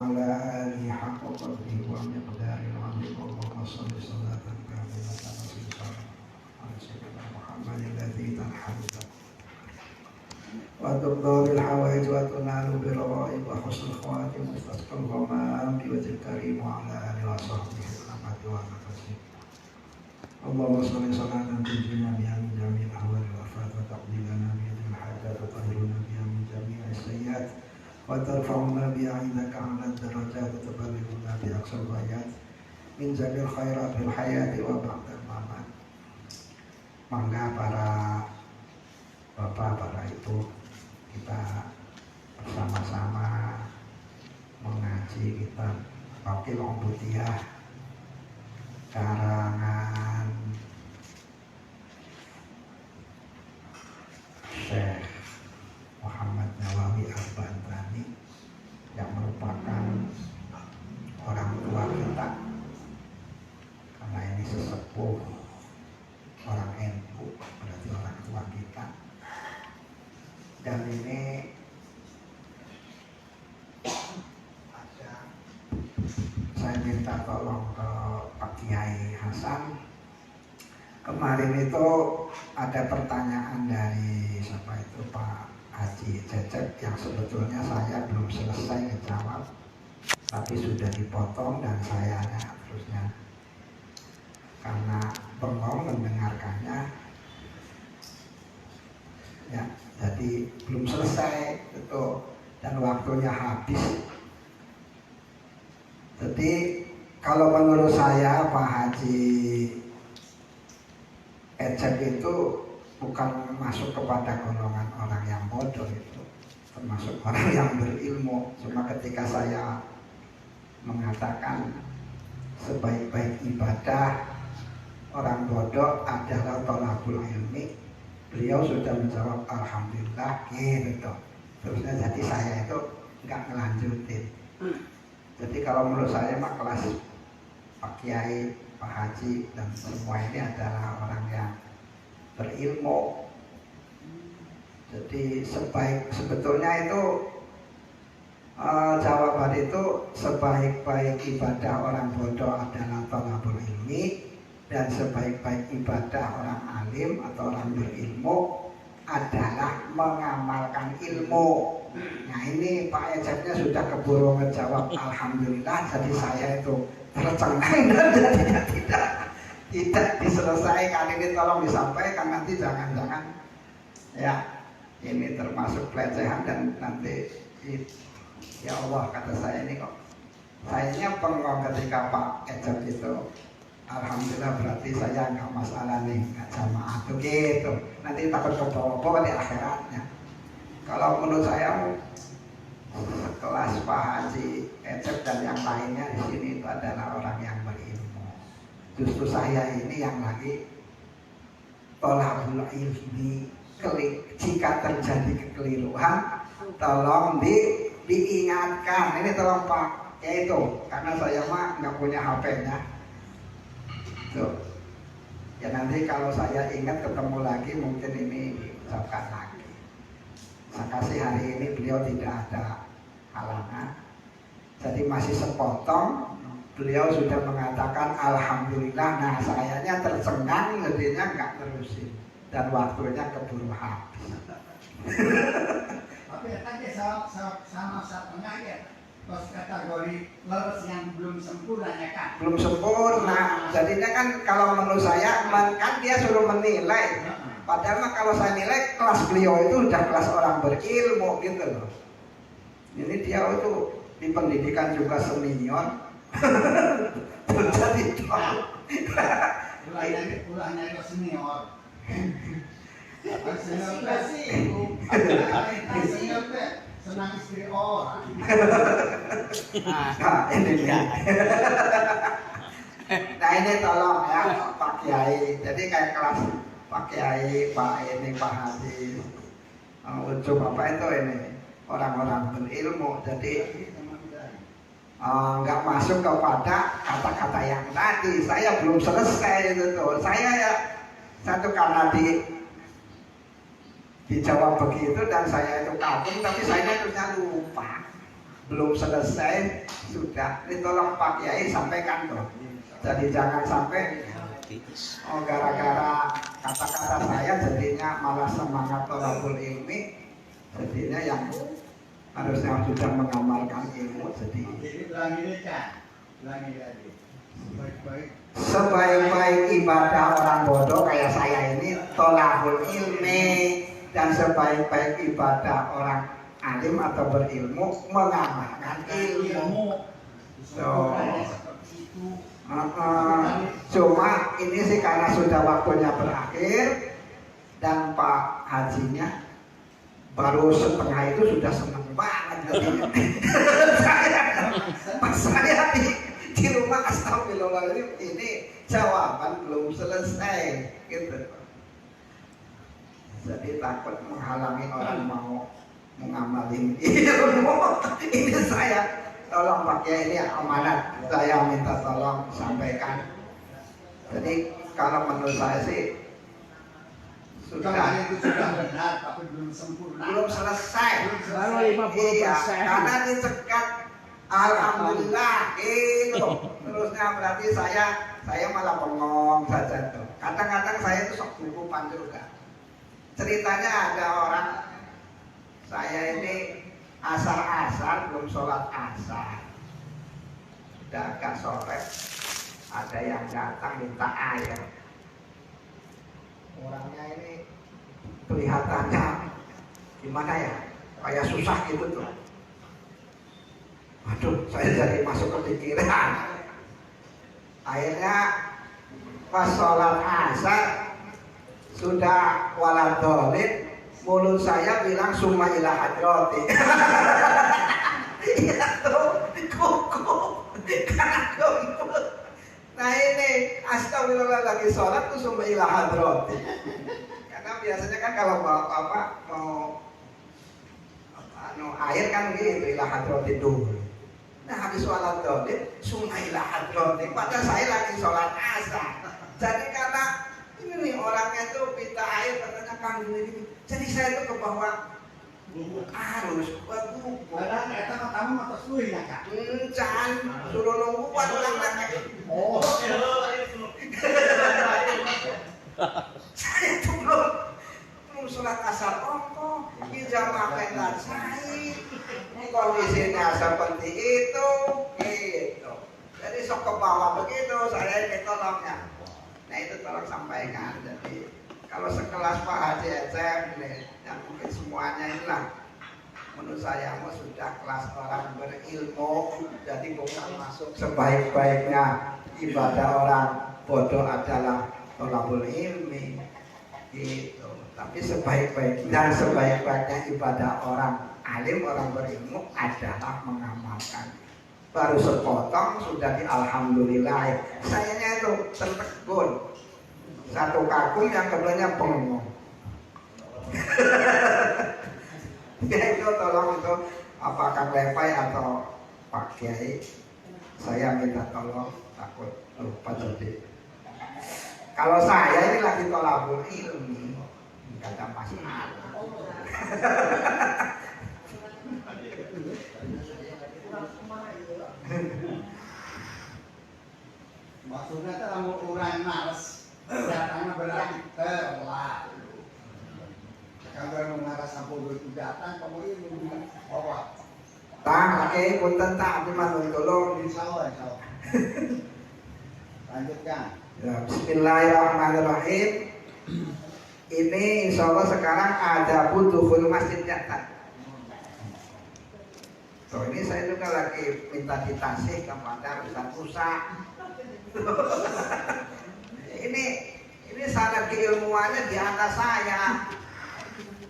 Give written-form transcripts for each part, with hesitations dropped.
على آله حق قدره ومقداره العظيم اللهم صل صلاة كاملة على سيدنا محمد الذي تنحل وتقضى بالحوائج وتنال بالرغائب وحسن الخواتم وتسقى الغمام بوجه الكريم وعلى آله وصحبه الأمة والنفسين اللهم صل صلاة تنجينا بها من جميع الأهوال والآفات وتقضي لنا بها الحاجات وتطهرنا بها من جميع السيئات وترفعنا بها عندك أعلى الدرجات وتبلغنا بأقصى الغايات من جميع الخيرات في الحياة وبعد الممات. Mangga para bapak, para ibu, kita bersama-sama mengaji kitab Fakil Ubudiyah karangan Syekh Muhammad Nawawi Al-Bantani yang merupakan orang tua kita, karena ini sesepuh orang NU, berarti orang tua kita. Dan ini ada, saya minta tolong ke Pak Kiai Hasan. Kemarin itu ada pertanyaan dari siapa itu, Pak Haji Cecep, yang sebetulnya saya belum selesai menjawab, tapi sudah dipotong dan saya terusnya karena bengong mendengarkannya ya, jadi belum selesai itu dan waktunya habis. Jadi kalau menurut saya Pak Haji Ecep itu bukan masuk kepada golongan orang yang bodoh, itu termasuk orang yang berilmu. Cuma ketika saya mengatakan sebaik-baik ibadah orang bodoh adalah thalabul ilmi, beliau sudah menjawab alhamdulillah gitu. Terusnya jadi saya itu nggak ngelanjutin. Jadi kalau menurut saya mah kelas Pak Kiai, Pak Haji dan semua ini adalah orang yang berilmu. Jadi sebetulnya itu jawaban itu sebaik-baik ibadah orang bodoh adalah thalabul ilmi, dan sebaik-baik ibadah orang alim atau orang berilmu adalah mengamalkan ilmu. Nah ini Pak Ecepnya sudah keburu menjawab alhamdulillah, jadi saya itu tercengang dan jadinya tidak diselesaikan. Ini tolong disampaikan, nanti jangan-jangan ya ini termasuk pelecehan dan nanti ya Allah, kata saya ini kok sayanya bengong ketika Pak Ecep itu alhamdulillah, berarti saya nggak masalah nih, nggak jamaah tuh gitu. Nanti takut kebawa-bawa di akhiratnya. Kalau menurut saya kelas Pak Haji Ecep dan yang lainnya di sini itu adalah orang yang berilmu. Justru saya ini yang lagi thalabul ilmi. Jika terjadi kekeliruan, tolong diingatkan. Ini tolong Pak, ya itu karena saya mah nggak punya HP-nya. Tuh. Ya nanti kalau saya ingat ketemu lagi mungkin ini diucapkan lagi. Saya kasih hari ini beliau tidak ada halangan, jadi masih sepotong. Beliau sudah mengatakan alhamdulillah. Nah sayanya tercengang, jadinya nggak terusin dan waktunya keburu habis. Tapi tadi sama tengah ya. Terus kategori leres yang belum sempurna ya kan? Belum sempurna. Jadinya kan kalau menurut saya kan dia suruh menilai. Padahal mah kalau saya nilai kelas beliau itu udah kelas orang berilmu gitu loh. Ini dia itu di pendidikan juga senior. Jadi ulahnya itu senior. Senior senang istri orang. Nah ini dia. Nah ini tolong ya Pak Kiai. Jadi kayak kelas Pak Kiai, Pak ini, Pak Haji, Ucup apa itu ini orang-orang berilmu. Jadi nggak masuk kepada kata-kata yang tadi. Saya belum selesai itu tuh. Saya ya satu karena dijawab begitu dan saya itu kagum, tapi saya terusnya lupa. belum selesai sudah ditolong Pak Kiai sampaikan tuh. Jadi jangan sampai gara-gara kata-kata saya jadinya malah semangat tolabul ilmi, jadinya yang harusnya sudah mengamalkan ilmu jadi ulangi lagi. Baik-baik. Sebaik-baik ibadah orang bodoh kayak saya ini tolabul ilmi, dan sebaik-baik ibadah orang alim atau berilmu mengamalkan ilmu. Cuma ini sih karena sudah waktunya berakhir dan Pak Hajinya baru setengah itu sudah senang banget. saya di rumah astagfirullahaladzim, ini jawaban belum selesai gitu. Jadi takut menghalangi orang mau mengamalin ilmu. Ini saya tolong pakai ini amanat, saya minta tolong sampaikan. Jadi kalau menurut saya sih sudah benar tapi belum sempurna. Belum selesai. Baru 50%. Iya, karena dicekat alhamdulillah gitu. Terusnya berarti saya malah bengong saja tuh. Kadang-kadang saya tuh sok bukupan juga. Ceritanya ada orang, saya ini asar belum sholat asar, udah agak sore, ada yang datang minta air. Orangnya ini kelihatannya gimana ya, kayak susah gitu tuh. Waduh, saya jadi masuk kepikiran. Akhirnya pas sholat asar sudah waladolin, mulut saya bilang summa ila hadrati. Iya tuh, kuku karena kumpul. Nah ini astagfirullah lagi sholat tuh summa ila hadrati. Karena biasanya kan kalau bapak mau air kan gitu, ila hadrati dulu. Nah habis sholat dolin summa ila hadrati, padahal saya lagi sholat asar. Jadi karena ini nih orangnya itu minta air katanya Kang gini. Jadi saya tuh ke bawah arus buat buku. Padahal kita tamu atas lu ya Kak. Can suruh nunggu buat orang lagi. Oh. Saya tuh belum sholat asar ongko di jamaah pentas saya. Kondisinya seperti itu, gitu. Jadi sok ke bawah begitu saya ditolongnya. Nah itu tolong sampaikan. Jadi kalau sekelas Pak Haji Ecem nih, yang mungkin semuanya inilah, menurut saya sudah kelas orang berilmu. Jadi bukan masuk sebaik-baiknya ibadah orang bodoh adalah tolabul ilmi, gitu. Tapi sebaik-baiknya ibadah orang alim, orang berilmu adalah mengamalkan. Baru sepotong sudah di alhamdulillah. Sayanya itu tertegun. Satu kagum, yang keduanya bengong. Ya itu tolong itu apakah Lepai atau Pak Kiai, saya minta tolong, takut lupa jadi. Kalau saya ini lagi tolabul ilmi, nggak ada masalah. Maksudnya itu kamu orang males, datangnya berarti telat. Kalau mengarah sampai itu datang, kamu ini bawa. Tak, oke, punten tak, tapi mantul tolong. Insya Allah. Lanjutkan. Ya, bismillahirrahmanirrahim. Ini insya Allah sekarang ada butuhul masjidnya tak. So ini saya juga lagi minta ditasih kepada Ustaz. ini sangat keilmuannya di atas saya.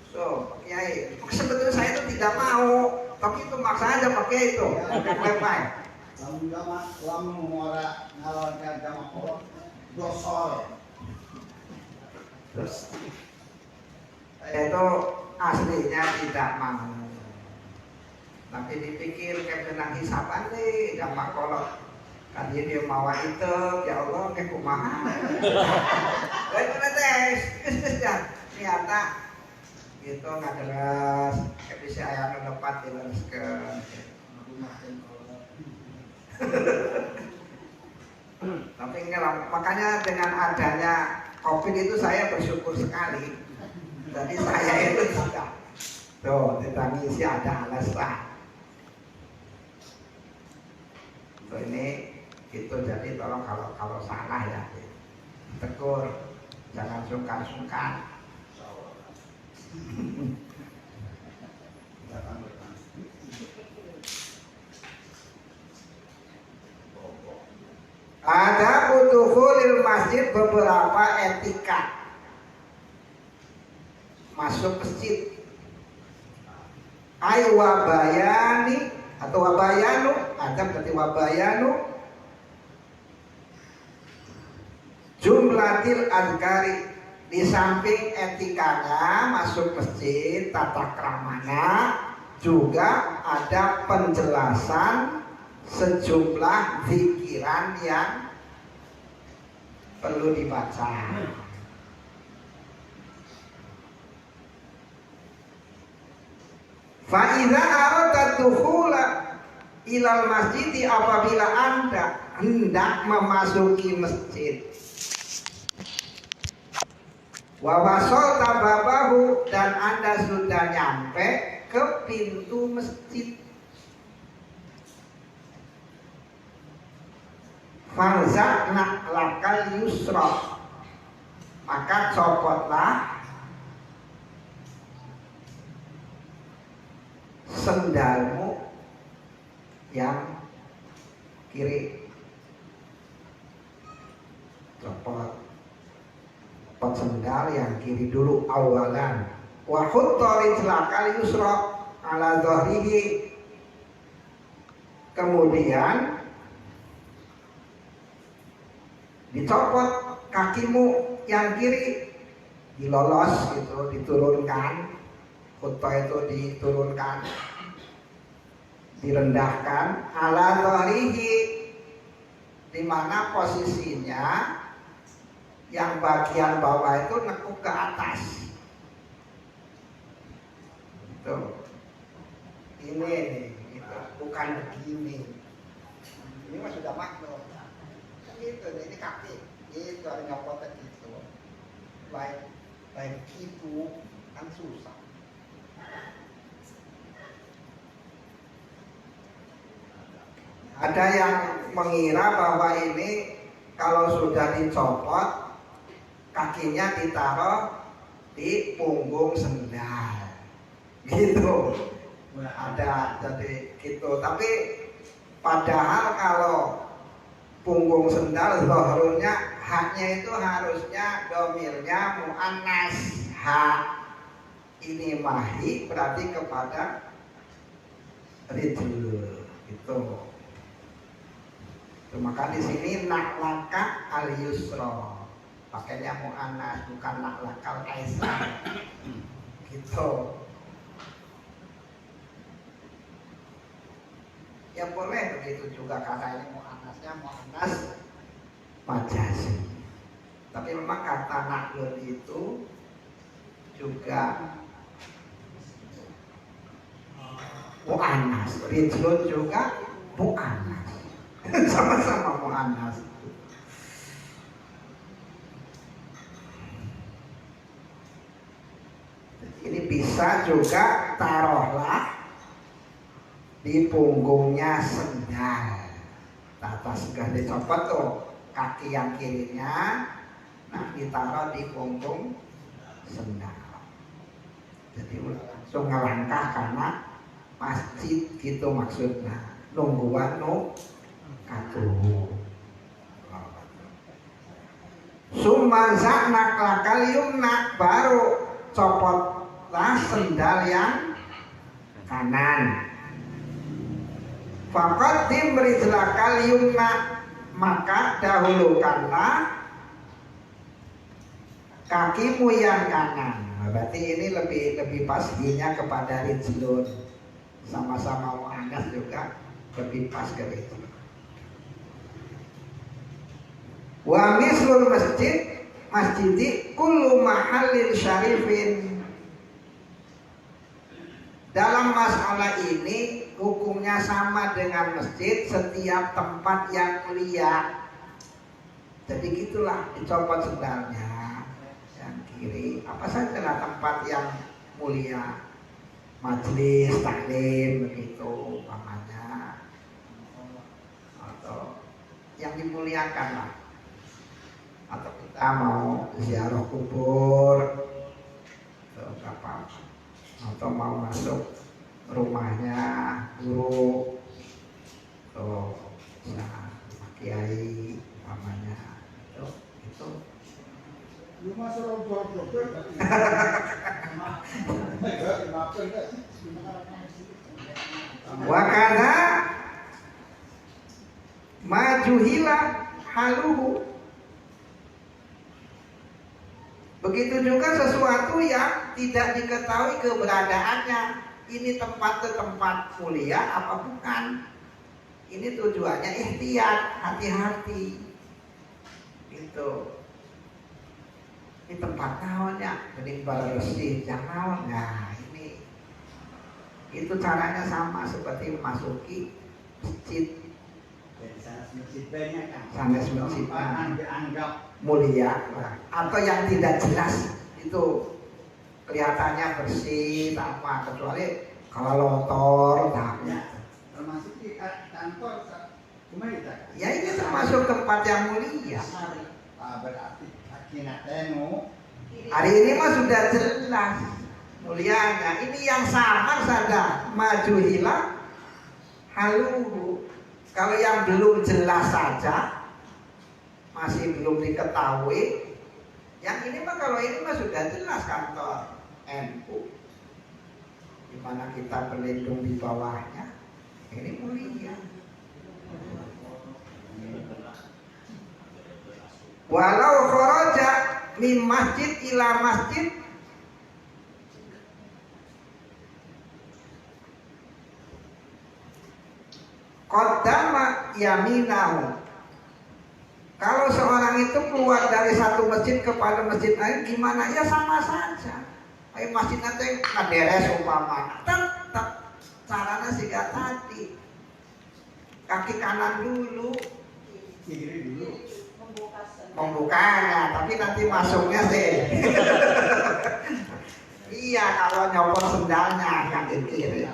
So, Pak Kiai, sebetulnya saya itu tidak mau, tapi itu maksa aja pakai itu. Lepai. Lamun muara ngalorkan jama kok dosol. Terus itu aslinya tidak mau. Tapi dipikir kayak benang hisapan nih, jama kolot. Kan dia mau itu, ya Allah, kayak kumaha. Baik tes, ya, ternyata itu nggak jelas, kayak bisa ayam lepat jelas ke. Tapi makanya dengan adanya COVID itu saya bersyukur sekali. Jadi saya itu sudah tuh tidak ngisi ada alasan. Tuh ini itu jadi tolong kalau salah ya tegur, jangan sungkan-sungkan. Ada dukhulil masjid beberapa etika masuk masjid. Ay wabayani atau wabayanu, ada berarti wabayanu jumlatil adhkari. Di samping etikanya masuk masjid, tata kramanya, juga ada penjelasan sejumlah zikiran yang perlu dibaca. Fa'idha arada dukhula ilal masjidi, apabila Anda hendak memasuki masjid, wa wasolta babahu, dan Anda sudah nyampe ke pintu masjid, farzakna lakal yusra, maka copotlah sendalmu yang kiri. Copot sendal yang kiri dulu awalan. Wa hutta rijlakal yusra ala dhahrihi, kemudian dicopot kakimu yang kiri, dilolos gitu, diturunkan. Hutta itu diturunkan, direndahkan. Ala dhahrihi, di mana posisinya yang bagian bawah itu nekuk ke atas. Tuh. Ini nih, gitu. Bukan begini. Ini mah sudah maklum. Gitu, ini kaki. Gitu, ada nyopotnya gitu. Baik gitu kan susah. Ada yang mengira bahwa ini kalau sudah dicopot, kakinya ditaruh di punggung sendal, gitu. Ada jadi gitu. Tapi padahal kalau punggung sendal zohrunya, haknya itu harusnya domirnya mu'annas, hak. Ini mahi berarti kepada rijl, gitu. Maka di sini naklaka al yusra, pakainya mu'annas, bukan naklakal aisar, gitu. Ya boleh begitu juga, karena ini mu'annasnya mu'annas majazi. Tapi memang kata naklun itu juga mu'annas, rijlun juga mu'annas. Sama-sama mu'annas. Ini bisa juga taruhlah di punggungnya sendal. Tata sudah dicopot tuh kaki yang kirinya, nah ditaruh di punggung sendal. Jadi langsung ngelangkah karena masjid, gitu maksudnya. Nungguan katuhu. Sumazak naklakal yumna, baru copotlah sendal yang kanan. Faqaddim rijlakal yumna, maka dahulukanlah kakimu yang kanan. Nah, berarti ini lebih pastinya kepada rijlun. Sama-sama mu'annas juga lebih pas ke rijlun. Wa mislul masjidi kullu mahallin syarifin, dalam masalah ini hukumnya sama dengan masjid, setiap tempat yang mulia. Jadi gitulah, dicopot sendalnya yang kiri, apa saja lah tempat yang mulia, majelis taklim begitu umpamanya, atau yang dimuliakan lah. Atau kita mau ziarah kubur atau apa, atau mau masuk rumahnya guru atau kiai umpamanya, itu Rumah sorong wakana majuhila haluhu. Begitu juga sesuatu yang tidak diketahui keberadaannya. Ini tempat ke tempat mulia apa bukan? Ini tujuannya ihtiyat, hati-hati. Gitu. Ini tempat naonnya, bening balesi jangan. Nah, ini itu caranya sama seperti memasuki masjid. Jadi sanes masjid banyak kan. Sanes masjid dianggap mulia, atau yang tidak jelas itu kelihatannya bersih tanpa, kecuali kalau lotor, ya, termasuk di kantor pemerintah. ya ini termasuk tempat yang mulia. Berarti akinatenu Hari ini mah sudah jelas mulianya. Ini yang samar saja, maju hilang haluhu. Kalau yang belum jelas saja, masih belum diketahui, yang ini mah kalau ini mah sudah jelas kantor NU, di mana kita berlindung di bawahnya. Ini mulia. Walau kharaja min masjid ila masjid, qaddama yaminahu. Kalau seorang itu keluar dari satu masjid kepada masjid lain, gimana? Ya sama saja. Kayak masjid nanti ngaderes umpama, tetap caranya siga tadi. Kaki kanan dulu, kiri dulu. membukanya, tapi nanti masuknya sih. Iya, kalau nyopot sendalnya kaki kiri.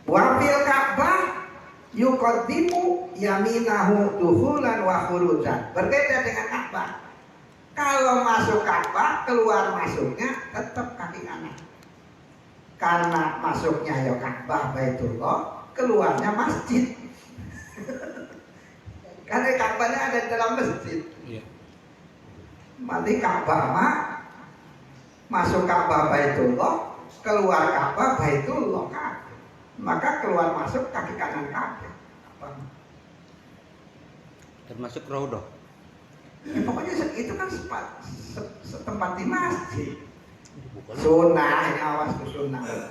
Wafil Ka'bah yuqaddimu yaminahu duhulan wa khurujan. Berbeda dengan Ka'bah. Kalau masuk Ka'bah, keluar masuknya tetap kaki kanan. Karena masuknya ya Ka'bah Baitullah, keluarnya masjid. Karena Ka'bahnya ada di dalam masjid. Mati Ka'bah mah masuk Ka'bah Baitullah, keluar Ka'bah Baitullah kan. Maka keluar masuk kaki kanan kaki. Termasuk raudhah. Ya, pokoknya itu kan setempat di masjid. Sunnah, awas ke sunnah.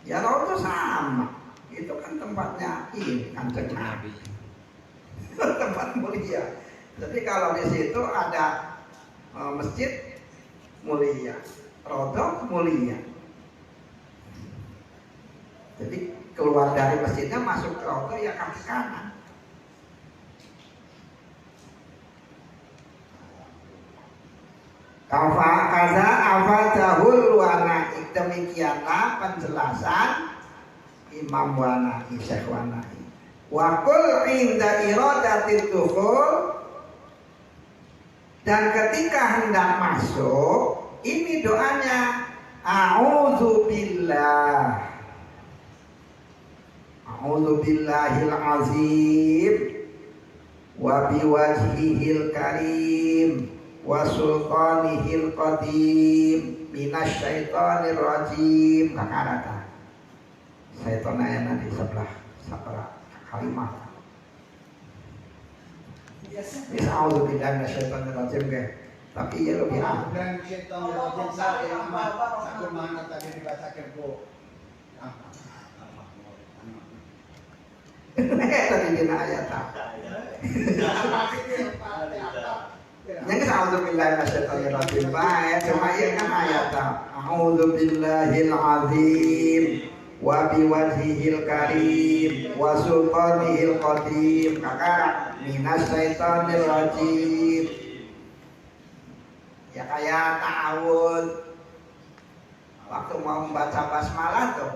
Ya raudhah sama. Itu kan tempatnya ini Kanjeng Nabi. Tempat mulia. Jadi kalau di situ ada masjid mulia, raudhah mulia. Jadi keluar dari masjidnya masuk ke raudhah ya kaki kanan. Kaza afadahul Wanai. Demikianlah penjelasan Imam Wanai, Syekh Wanai. Wa qul inda iradatil dukhul, dan ketika hendak masuk, ini doanya a'udzubillah. A'udzu billahil azim wa biwajhihil karim wa sultanihil qadim minasyaitonir rajim. Kakarata. Syaitan ayana di sebelah kalimat. Bisa a'udzu billahi minasyaitonir rajim ke. Tapi ya lebih Dan syaitan rajim sakit mana tadi dibacakan Bu. Tadi dina ayat. Yang a'udzubillahi minasyaitonir rajim bae, cuma ieu kan ayat. A'udzubillahil azim wa biwajhihil karim wa sultanihil qadim. Kakak minasyaitonir rajim. Ya kayak ta'awud waktu mau membaca basmalah tuh.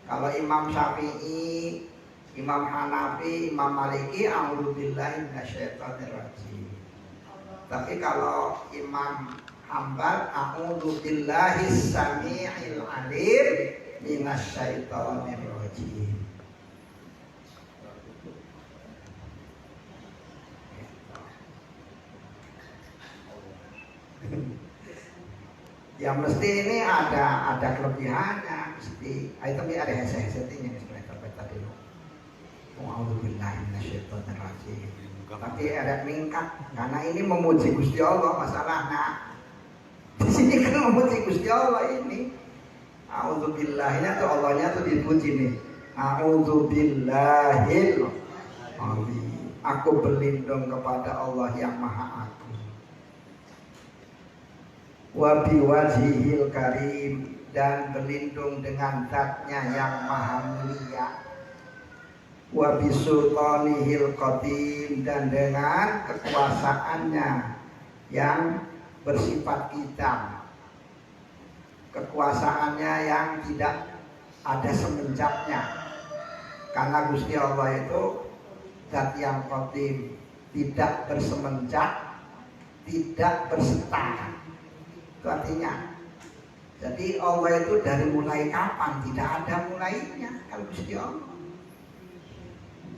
Kalau Imam Syafi'i, Imam Hanafi, Imam Maliki, a'udzubillahi minasyaitonir rajim. Tapi kalau Imam Hambal, a'udzubillahis samii'il alim minasyaitonir rajim. Ya mesti ini ada kelebihannya mesti. Tapi ada hese-hesenya sebenarnya tadi dulu. A'udzubillahi minasyaitonir rajim. Tapi ada meningkat karena ini memuji Gusti Allah masalahnya. Di sini kan memuji Gusti Allah ini. A'udzubillahnya tuh Allahnya tuh dipuji nih. A'udzubillahil azim. Aku berlindung kepada Allah yang Maha Agung. Wa biwajhihil karim, dan berlindung dengan zatnya yang maha mulia. Wa bisultanihil qadim, dan dengan kekuasaannya yang bersifat kitam, kekuasaannya yang tidak ada semenjaknya. Karena Gusti Allah itu zat yang qadim, tidak bersemenjak, tidak bersetara. Itu artinya, jadi Allah itu dari mulai kapan? Tidak ada mulainya kalau Gusti Allah.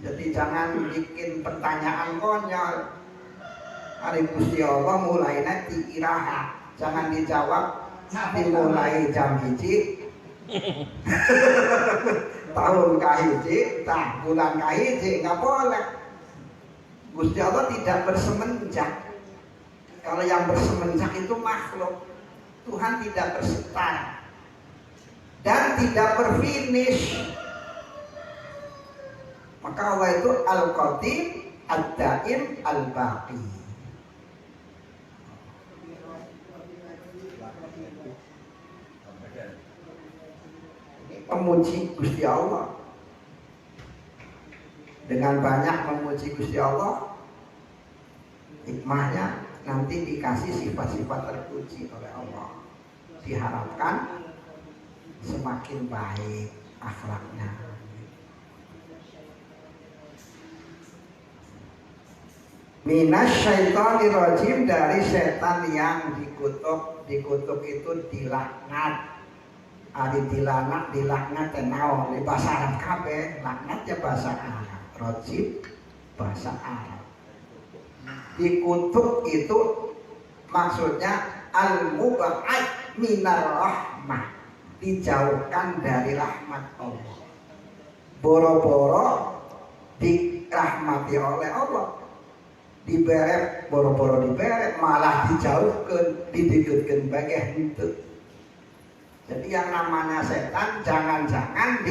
Jadi jangan bikin pertanyaan konyol. Hari Gusti Allah mulainya di iraha. Jangan dijawab dimulai jam hiji tahun kahiji, bulan kahiji, nggak boleh. Gusti Allah tidak bersemenjak. Kalau yang bersemenjak itu makhluk. Tuhan tidak bersetara dan tidak berfinish. Maka Allah itu Al-Qadim, Ad-Daim, Al-Baqi. Ini pemuji Gusti Allah. Dengan banyak memuji Gusti Allah, hikmahnya nanti dikasih sifat-sifat terpuji oleh Allah. Diharapkan semakin baik akhlaknya. Minasyaitonir rajim, dari setan yang dikutuk. Dikutuk itu dilaknat. Ari dilaknat tenau di bahasa Arab kabeh, laknat ya bahasa Arab, rajim bahasa Arab. Dikutuk itu maksudnya al-mub'ad minar rahmah, dijauhkan dari rahmat Allah. Boro-boro dirahmati oleh Allah, diberet, boro-boro diberet, malah dijauhkan, didekatkan bagai itu. Jadi yang namanya setan jangan-jangan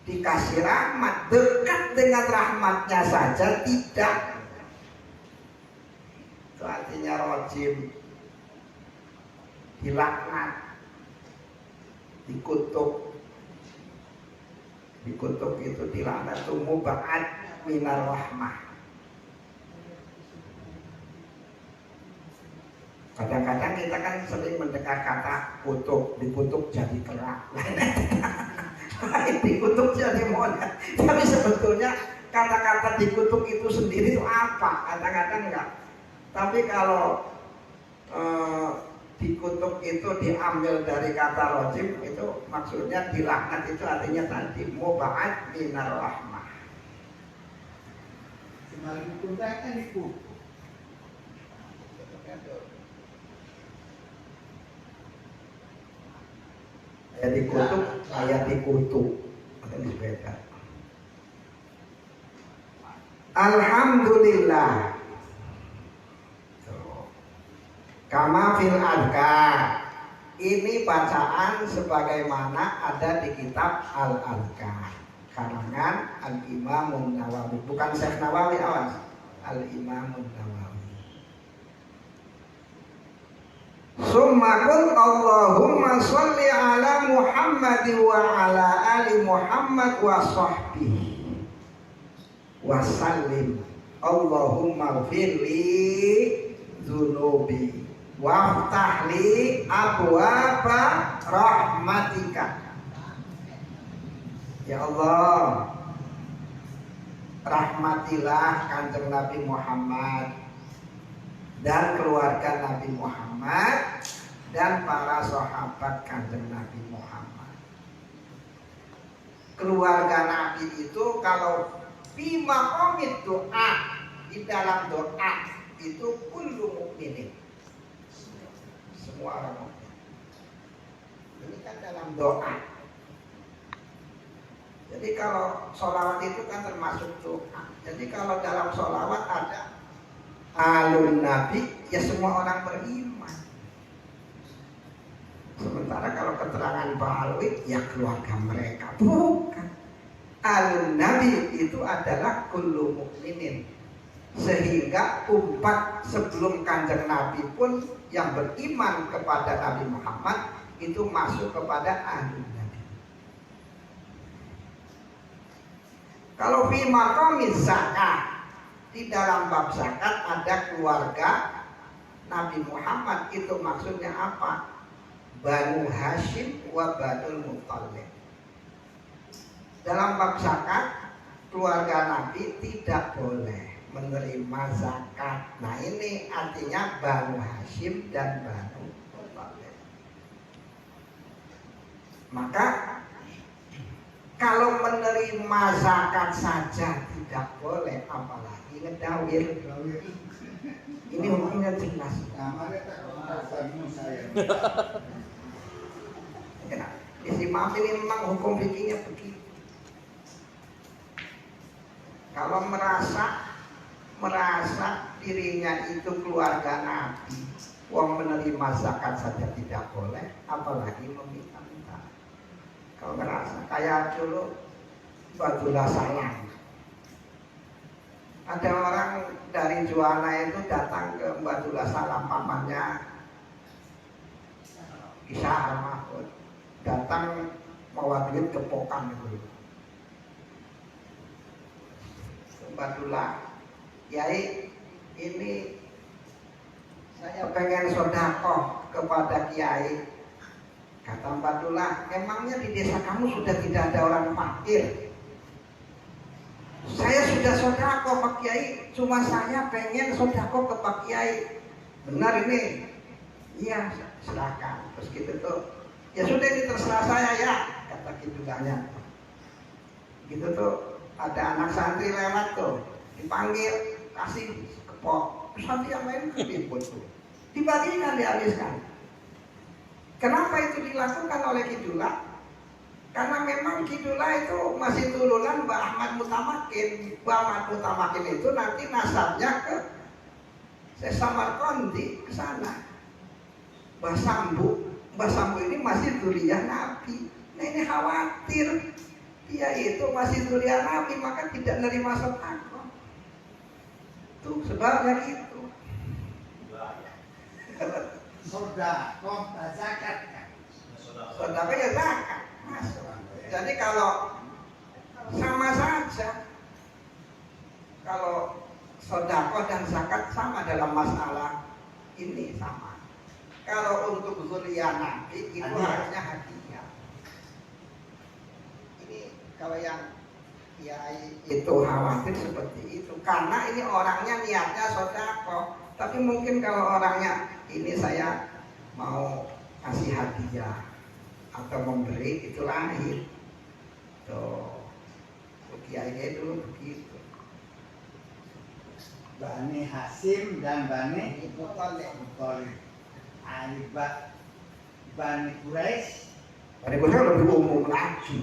dikasih rahmat, dekat dengan rahmatnya saja tidak. Itu artinya rajim, dilaknat, dikutuk. Dikutuk itu dilaknat, itu mub'ad minar rahmah. Kadang-kadang kita kan sering mendengar kata kutuk, dikutuk jadi kerak. Dikutuk jadi monyet. Tapi sebetulnya kata-kata dikutuk itu sendiri itu apa? Kadang-kadang enggak. Tapi kalau dikutuk itu diambil dari kata rajim, itu maksudnya dilaknat, itu artinya tadi mub'ad minar rahmah. Semalam kutuk kan dikutuk. Ayat dikutuk, ayat dikutuk. Ini beda. Alhamdulillah. Kama fil adhkar. Ini bacaan sebagaimana ada di kitab Al-Adhkar. karangan Al-Imam Nawawi, bukan Syekh Nawawi, awas, Al-Imam Nawawi. Summa qul Allahumma sholli ala Muhammad wa ala ali Muhammad wa sahbihi wa sallim. Allahumma firli dzunubi waftahli abwaba rahmatika. Ya Allah, rahmatilah kanjeng Nabi Muhammad dan keluarga Nabi Muhammad dan para sahabat kanjeng Nabi Muhammad. Keluarga Nabi itu kalau bima komit doa, di dalam doa itu kullu mukminin, semua orang mukmin. Ini kan dalam doa. Jadi kalau sholawat itu kan termasuk doa. Jadi kalau dalam sholawat ada alun nabi, ya semua orang beriman. Sementara kalau keterangan Ba'alwi, ya keluarga mereka. Bukan. Alun nabi itu adalah kullu mukminin. Sehingga umat sebelum kanjeng Nabi pun yang beriman kepada Nabi Muhammad itu masuk kepada alun nabi. Kalau fi maqamis zakat, di dalam bab zakat ada keluarga Nabi Muhammad, itu maksudnya apa? Banu Hashim wa Banul Muttalib. Dalam bab zakat, keluarga Nabi tidak boleh menerima zakat. Nah ini artinya Banu Hashim dan Banu Muttalib. Maka kalau menerima zakat saja tidak boleh, apalagi ngedawir. Ini hukumnya jelas. Ya, isi maaf ini memang hukum fikihnya begitu. Kalau merasa dirinya itu keluarga Nabi, wong menerima zakat saja tidak boleh, apalagi meminta. Kalau ngerasa kayak dulu Badullah Salam, ada orang dari Juwana itu datang ke Badullah Salam, pamannya Isa Al-Mahfud, datang bawa duit kepokan itu. Badullah, Yai, ini saya pengen sedekah kepada Kiai. Kata Badullah, emangnya di desa kamu sudah tidak ada orang fakir? Saya sudah sedekah Pak Kiai, cuma saya pengen sedekah ke Pak Kiai. Benar ini? Iya, silakan. Terus gitu tuh, ya sudah ini terserah saya ya, kata Kidullahnya. Gitu tuh, ada anak santri lewat tuh, dipanggil, kasih kepok. Santri yang lain keribut tuh, dibagikan, dihabiskan. Kenapa itu dilakukan oleh Kidullah? Karena memang Kidullah itu masih turunan Mbah Ahmad Mutamakin. Mbah Ahmad Mutamakin itu nanti nasabnya ke Samarkandi, ke sana. Mbah Sambu ini masih durian Nabi. Nah ini khawatir dia itu masih durian Nabi, maka tidak nerima sedekah. Tuh sebabnya gitu. Sedekah zakat kan? Sedekah ya zakat. Jadi kalau sama saja, kalau sedekah dan zakat sama dalam masalah ini sama. Kalau untuk zuriyah Nabi itu harusnya hadiah. Ini kalau yang kiai itu khawatir seperti itu, karena ini orangnya niatnya sedekah, tapi mungkin kalau orangnya ini saya mau kasih hadiah atau memberi, itu lain. Tuh, kiai dulu begitu. Bani Hasim dan Bani Muttalib. Bani Quraisy. Bani Quraisy lebih umum lagi,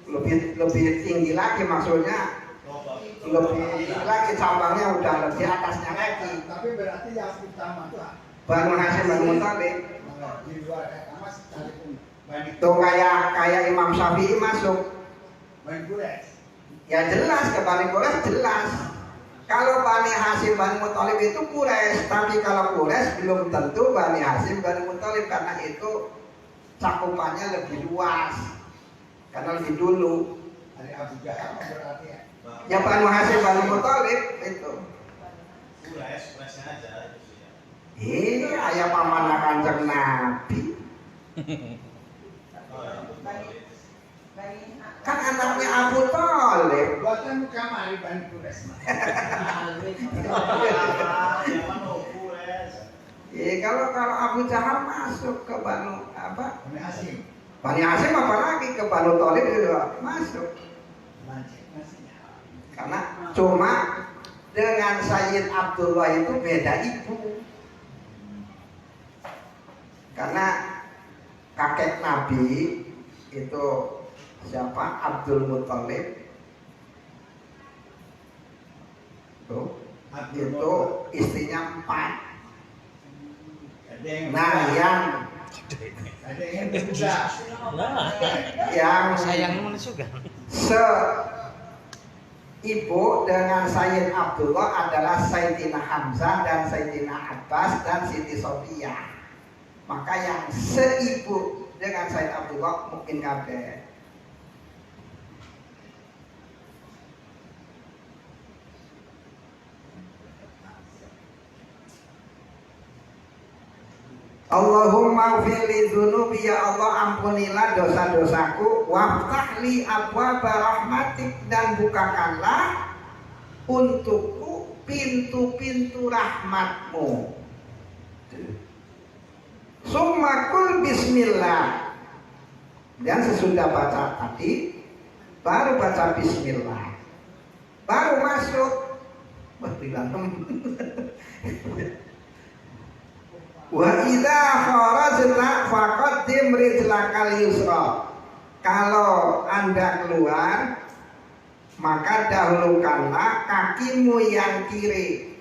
lebih tinggi lagi, maksudnya lebih lagi cabangnya udah lebih atasnya lagi. Tapi berarti yang utama itu Banu Hasyim dan Muttalib. Di luar sekalipun Bani Tuh kayak Imam Syafi'i masuk. Bani Quraisy. Ya jelas ke Bani Quraisy jelas. Kalau Bani Hasyim Bani Muthalib itu Quraisy, tapi kalau Quraisy belum tentu Bani Hasyim Bani Muthalib karena itu cakupannya lebih luas. Karena lebih dulu. Dari Abu Jahal berarti ya. Ya Bani Hasyim Bani Muthalib itu. Quraisy aja itu sih. Ini ayah pamanah Kanjeng Nabi. Kan anaknya Abu Thalib. Buatan muka mari Bani Quraisy. Kalau Abu Jahal masuk ke Banu apa? Bani Hasyim. Bani Hasyim apa lagi ke Banu Thalib juga masuk. Karena cuma dengan Sayyid Abdullah itu beda ibu. Karena kakek Nabi itu siapa? Abdul Muthalib. Tuh, itu istrinya 4. Nah, ada yang muda. yang sayang mana juga. Ibu dengan Sayyid Abdullah adalah Sayyidina Hamzah dan Sayyidina Abbas dan Siti Sofiyah. Maka yang seibu dengan Sayyid Abdullah mungkin kabeh. Allahumma fili dzunubi, ya Allah ampunilah dosa-dosaku, waftahli abwaaba rahmatik, dan bukakanlah untukku pintu-pintu rahmatmu. Summa kul bismillah, dan sesudah baca tadi baru baca bismillah, baru masuk. Wah, bilang wa idza kharajna faqaddim rijlakal yusra. Kalau Anda keluar, maka dahulukanlah kakimu yang kiri.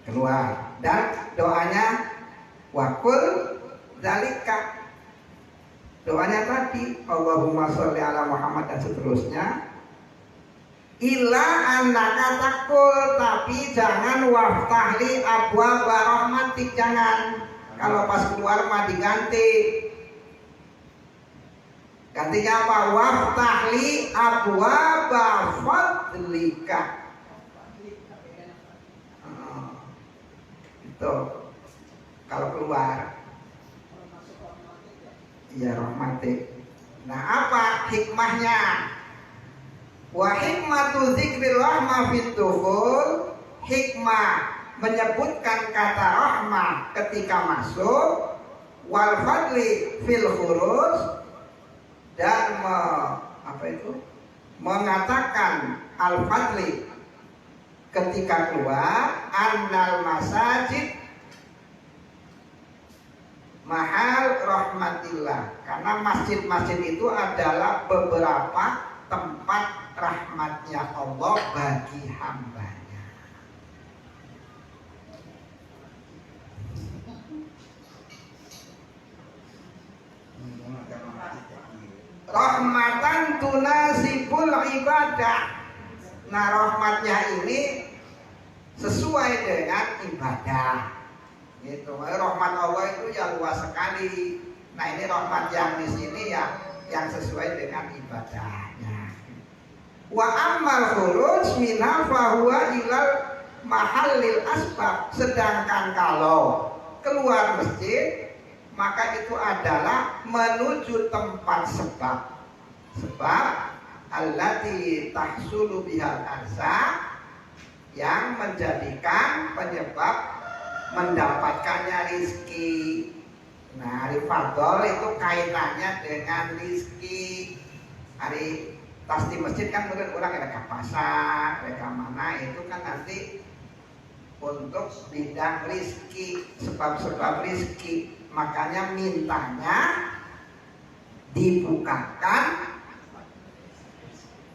Keluar, dan doanya wakul zalika. Doanya tadi Allahumma sholli ala Muhammad dan seterusnya. Ila annaka takul, tapi jangan waftahli abwaaba rahmatik, jangan. Kalau pas keluar mah diganti. Gantinya apa? Waftahli abwaaba fadlika. Itu kalau keluar. Ya rahmatik. Nah, apa hikmahnya? Wa hikmatu dzikril rahmah fit dukhul, hikmah menyebutkan kata rahmah ketika masuk, wal fadli fil khuruj, dan mengatakan al fadli ketika keluar, annal masajid mahal rahmatillah, karena masjid-masjid itu adalah beberapa tempat rahmatnya Allah bagi hambanya. Rahmatan tunasibul ibadah. Nah, rahmatnya ini sesuai dengan ibadah. Gitu. Rahmat Allah itu ya luas sekali. Nah, ini rahmat yang di sini ya yang sesuai dengan ibadahnya. Wa ammal khuruj minha fa huwa ilal mahallil asbab. Sedangkan kalau keluar masjid, maka itu adalah menuju tempat sebab. Sebab allati tahsulu bihal arza, yang menjadikan penyebab mendapatkannya rizki. Nah, hari fadol itu kaitannya dengan rizki. Hari tas di masjid kan mungkin orang ada pasar, ada mana, itu kan nanti untuk bidang rizki, sebab-sebab rizki. Makanya mintanya dibukakan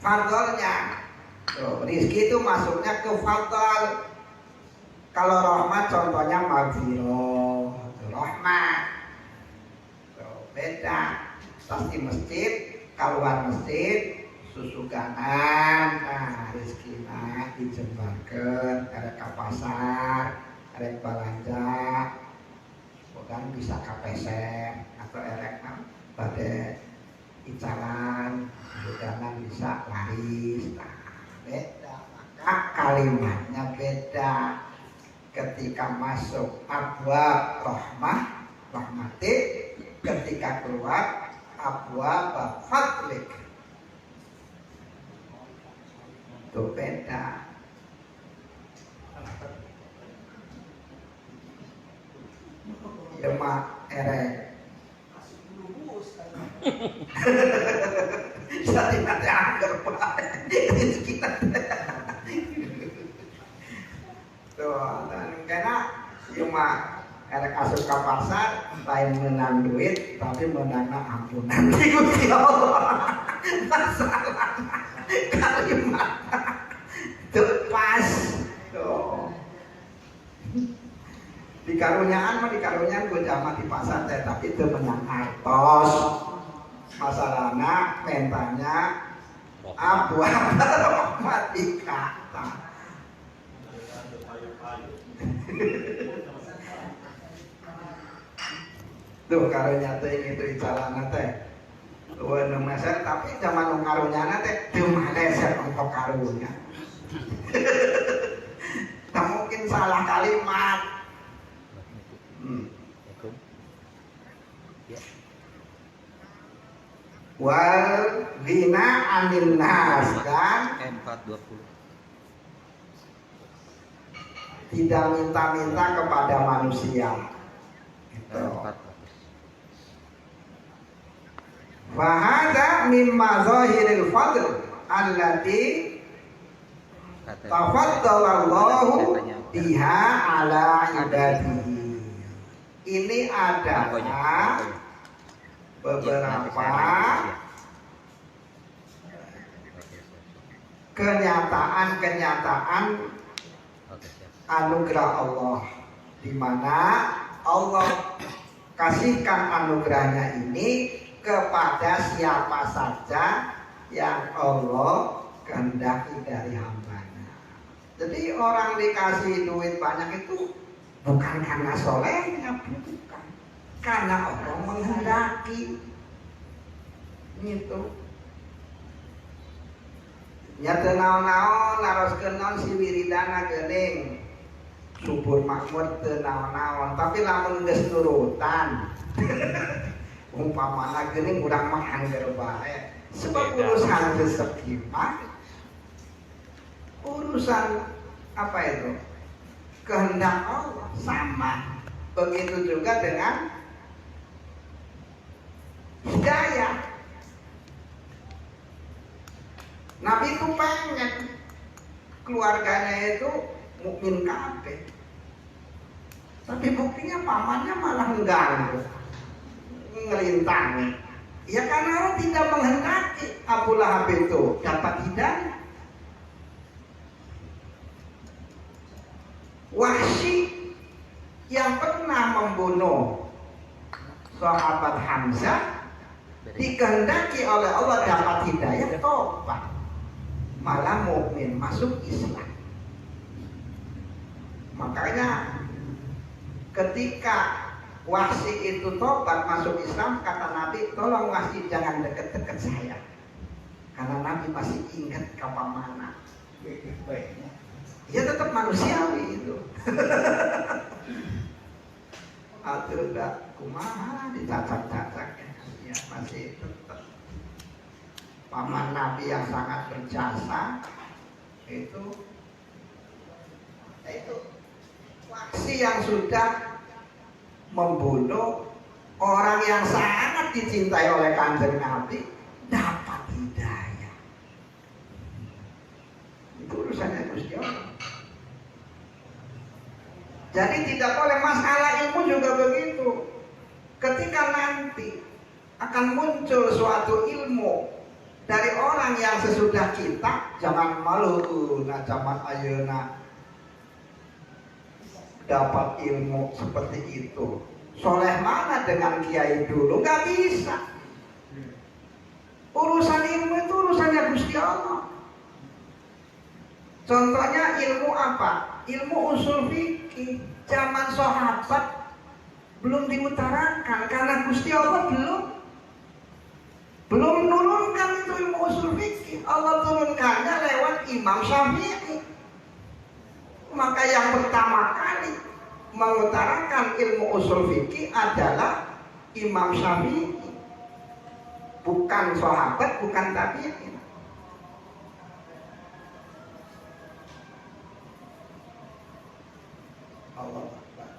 fadolnya. Rizki itu masuknya ke fadol. Kalau rahmat contohnya maghfirah, rahmat. beda. Pasti masjid, keluar masjid, susuganan, nah rezekina dijembarkeun, arek ka pasar, arek balanja, bukan bisa ka peser atau arek bade icaran, susuganan bisa laris, nah beda. Maka kalimatnya beda. Ketika masuk abwab rahmati, ketika keluar abwab fadlik, itu beda. Ya mak erek jadi nanti angker pak tuh, dan karena cuma erek asup ke pasar lain menang duit tapi menangna ampunan di Gusti Allah. Masalah kalimat itu pas tuh. Dikarunyaan gue jamaah di pasar teh tapi itu menang artos. Masalahnya mentanya abu mati kata. Tuh karunya teh itu ijalana teh. Tuh meser tapi zaman karunyana teh teu maleser untuk karunya. Tak mungkin salah kalimat. Wal ghina anil nas dan 420 tidak minta-minta kepada manusia. Gitu. Fahada mimma zahiril fadl allati tafaddalallahu biha ala ibadihi. Ini adalah beberapa kenyataan anugerah Allah, di mana Allah kasihkan anugerahnya ini kepada siapa saja yang Allah kehendaki dari hambanya. Jadi orang dikasih duit banyak itu bukan karena solehnya, bukan, karena Allah menghendaki. Gitu. Ya tenaon-naon naroskeun naon si wiridana geuning. Subur makmur teu naon-naon, tapi lamun geus nurutan. Umpamana geuning urang mah angger bae. Sebab urusan rezeki mah urusan apa itu? Kehendak Allah sama. Begitu juga dengan hidayah. Nabi itu pengen keluarganya itu mukmin kabeh. Tapi buktinya pamannya malah mengganggu, ngelintangi. Ya karena Allah tidak menghendaki Abu Lahab itu dapat hidayah. Wahsy yang pernah membunuh sahabat Hamzah dikehendaki oleh Allah dapat hidayah, tobat, malah mukmin masuk Islam. Makanya ketika Wahsy itu tobat masuk Islam, kata Nabi, tolong Wahsy jangan deket-deket saya, karena Nabi masih ingat kapan mana. Ya tetap manusiawi itu. Atur dak kumaha dicacak-cacak ya, masih tetap. Paman Nabi yang sangat berjasa itu Wahsy yang sudah membunuh orang yang sangat dicintai oleh Kanjeng Nabi dapat hidayah. Itu urusannya Gusti Allah. Jadi tidak boleh, masalah ilmu juga begitu. Ketika nanti akan muncul suatu ilmu dari orang yang sesudah kita, jangan malu nah zaman ayeuna dapat ilmu seperti itu. Soleh mana dengan kiai dulu? Nggak bisa. Urusan ilmu itu urusannya Gusti Allah. Contohnya ilmu apa? Ilmu usul fikih. Zaman sahabat belum diutarakan karena Gusti Allah belum menurunkan itu ilmu usul fikih. Allah turunkannya lewat Imam Syafi'i. Maka yang pertama kali mengutarakan ilmu usul fikih adalah Imam Syafi'i, bukan sahabat, bukan tabi'in. Allah Akbar.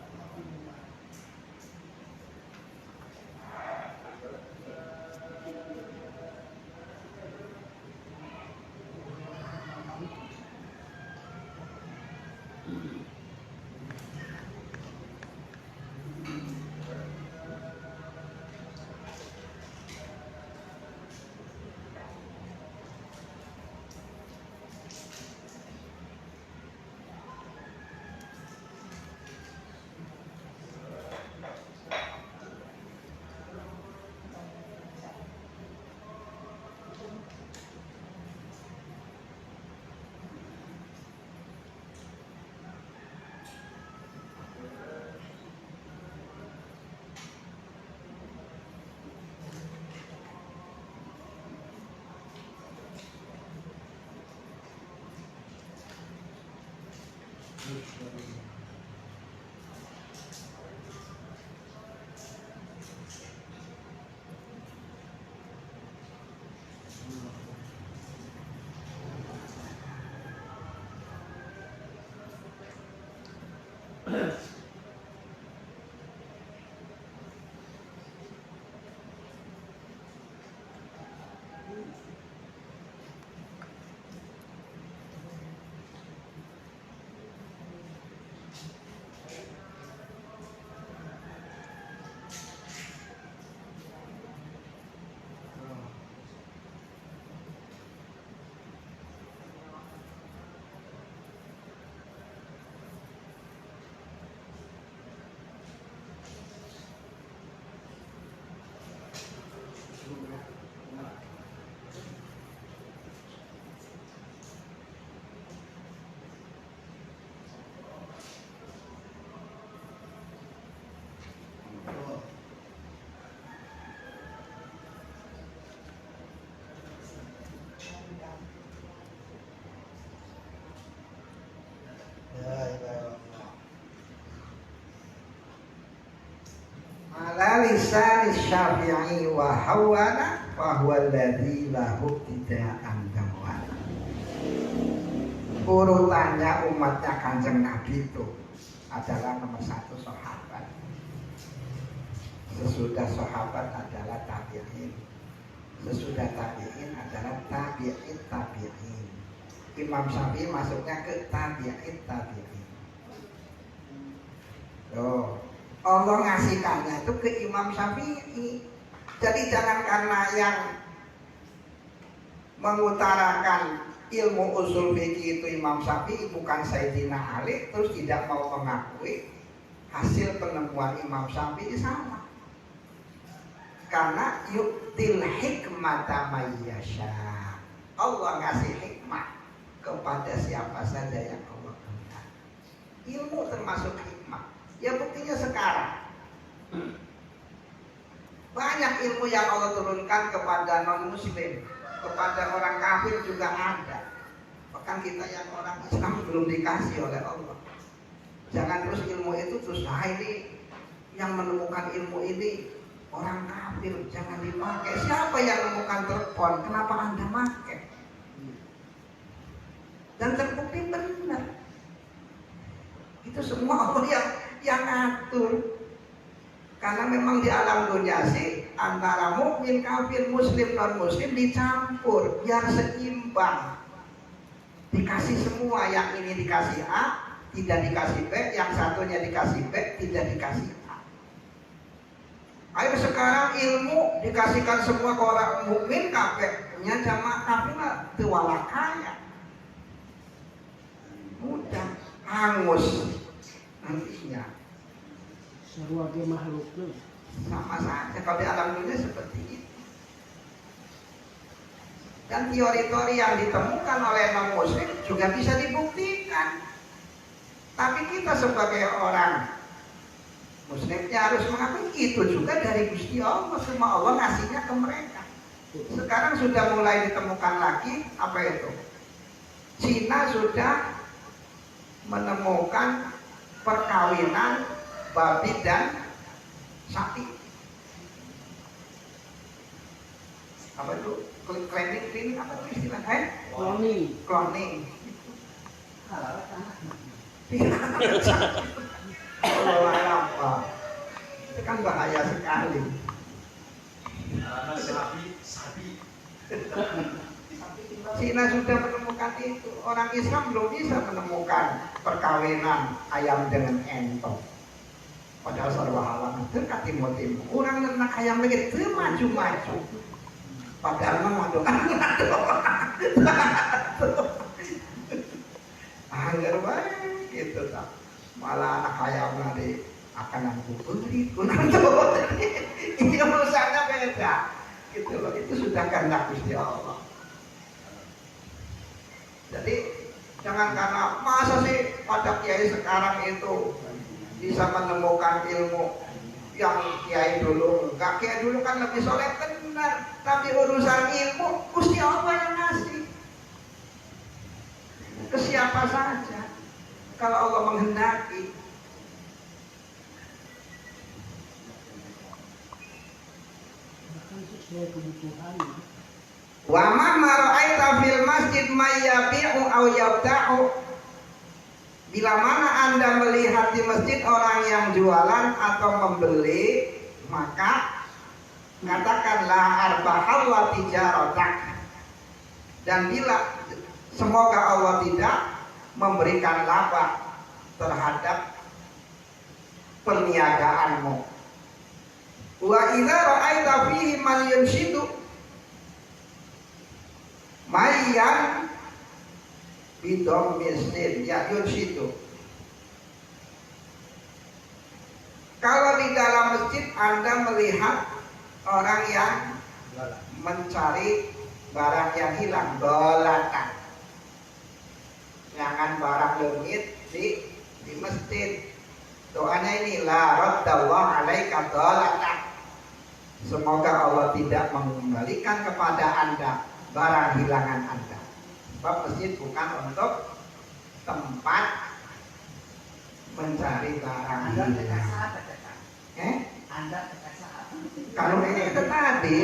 Ala lisan Syafi'i wa hawana fa huwa alladzi lahu ibtida'an dawala. Urutannya umatnya Kanjeng Nabi itu adalah nomor 1 sahabat. Sesudah sahabat adalah tabi'in. Sesudah tabi'in adalah tabi'in. Imam Syafi'i masuknya ke tabi'in. Loh, Allah ngasihkannya itu ke Imam Syafi'i. Jadi jangan karena yang mengutarakan ilmu usul fikih itu Imam Syafi'i bukan Sayyidina Ali, terus tidak mau mengakui hasil penemuan Imam Syafi'i sama. Karena yuktil hikmata mayyasha. Allah ngasih hikmah kepada siapa saja yang Allah kehendaki. Ilmu termasuk hikmah. Ya buktinya sekarang banyak ilmu yang Allah turunkan kepada non muslim, kepada orang kafir juga ada. Bahkan kita yang orang Islam belum dikasih oleh Allah. Jangan terus ilmu itu terus ini yang menemukan ilmu ini orang kafir, jangan dipakai. Siapa yang menemukan telepon? Kenapa Anda pakai? Dan terbukti benar. Itu semua Allah yang ngatur. Karena memang di alam dunia sih antara mukmin, kafir, muslim, non muslim dicampur biar seimbang. Dikasih semua, yang ini dikasih A, tidak dikasih B, yang satunya dikasih B, tidak dikasih A. Ayo sekarang ilmu dikasihkan semua ke orang mukmin, kafirnya jamaah kafir tuwalakaya. Mudah hangus nantinya. sebagai makhluk itu. Sama saja kalau di alam dunia seperti itu. Dan teori-teori yang ditemukan oleh non-muslim juga bisa dibuktikan. Tapi kita sebagai orang muslimnya harus mengakui itu juga dari Gusti Allah. Semua Allah ngasihnya ke mereka. Sekarang sudah mulai ditemukan lagi apa itu? Cina sudah menemukan perkawinan babi dan sapi. Apa itu? Cloning apa itu istilahnya? Cloning. Halal kan? Allah apa? Itu kan bahaya sekali. Karena sapi. Cina sudah menemukan itu. Orang Islam belum bisa menemukan perkawinan ayam dengan entong. Padahal sarwa halal itu timur-timur. Orang ternak ayam lagi itu maju-maju. Padahal mengandung anggar baik gitu tak. Malah anak ayam nanti akan aku beri ini urusannya beda gitu loh. Itu sudah kehendak Gusti Allah. Jadi jangan karena masa sih pada kiai sekarang itu bisa menemukan ilmu yang kiai dulu enggak. Kiai dulu kan lebih soleh benar, tapi urusan ilmu Gusti Allah yang ngasih ke siapa saja kalau Allah menghendaki. Bahkan sesuai kebutuhan. Wa ma ra'aita fil masjid may yabi'u aw yabta'u. Bila mana Anda melihat di masjid orang yang jualan atau membeli, maka katakanlah arbahallah tijaratak. Dan bila semoga Allah tidak memberikan laba terhadap perniagaanmu. Wa idza ra'aita fihi man yumshidu mayyan bidom mistin ya yumshidu. Kalau di dalam masjid Anda melihat orang yang mencari barang yang hilang, dolatan. Jangan barang lengit di masjid. Doanya ini la raddallahu alaika dolatan. Semoga Allah tidak mengembalikan kepada Anda barang hilangan Anda. Sebab masjid bukan untuk tempat mencari barang Anda hilang. terkasa apa? Anda terkasa apa? Kalau ini itu tadi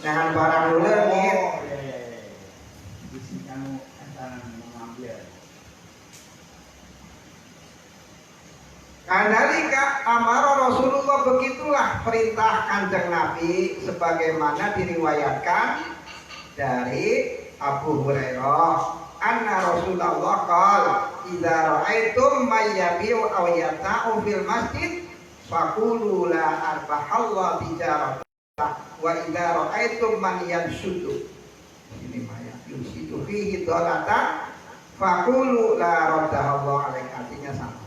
jangan barang lengit. Di sini kamu antara mengambil. Kadzalika amara Rasulullah, begitulah perintah Kanjeng Nabi sebagaimana diriwayatkan dari Abu Hurairah anna Rasulullah qala idza ra'aitum may yabi'u aw yata'u fil masjid faqulu la arbahallahu tijaratah wa idza ra'aitum man yanshudu ini maya yusidu fihi dolata faqulu la raddahallahu alaik, artinya sama.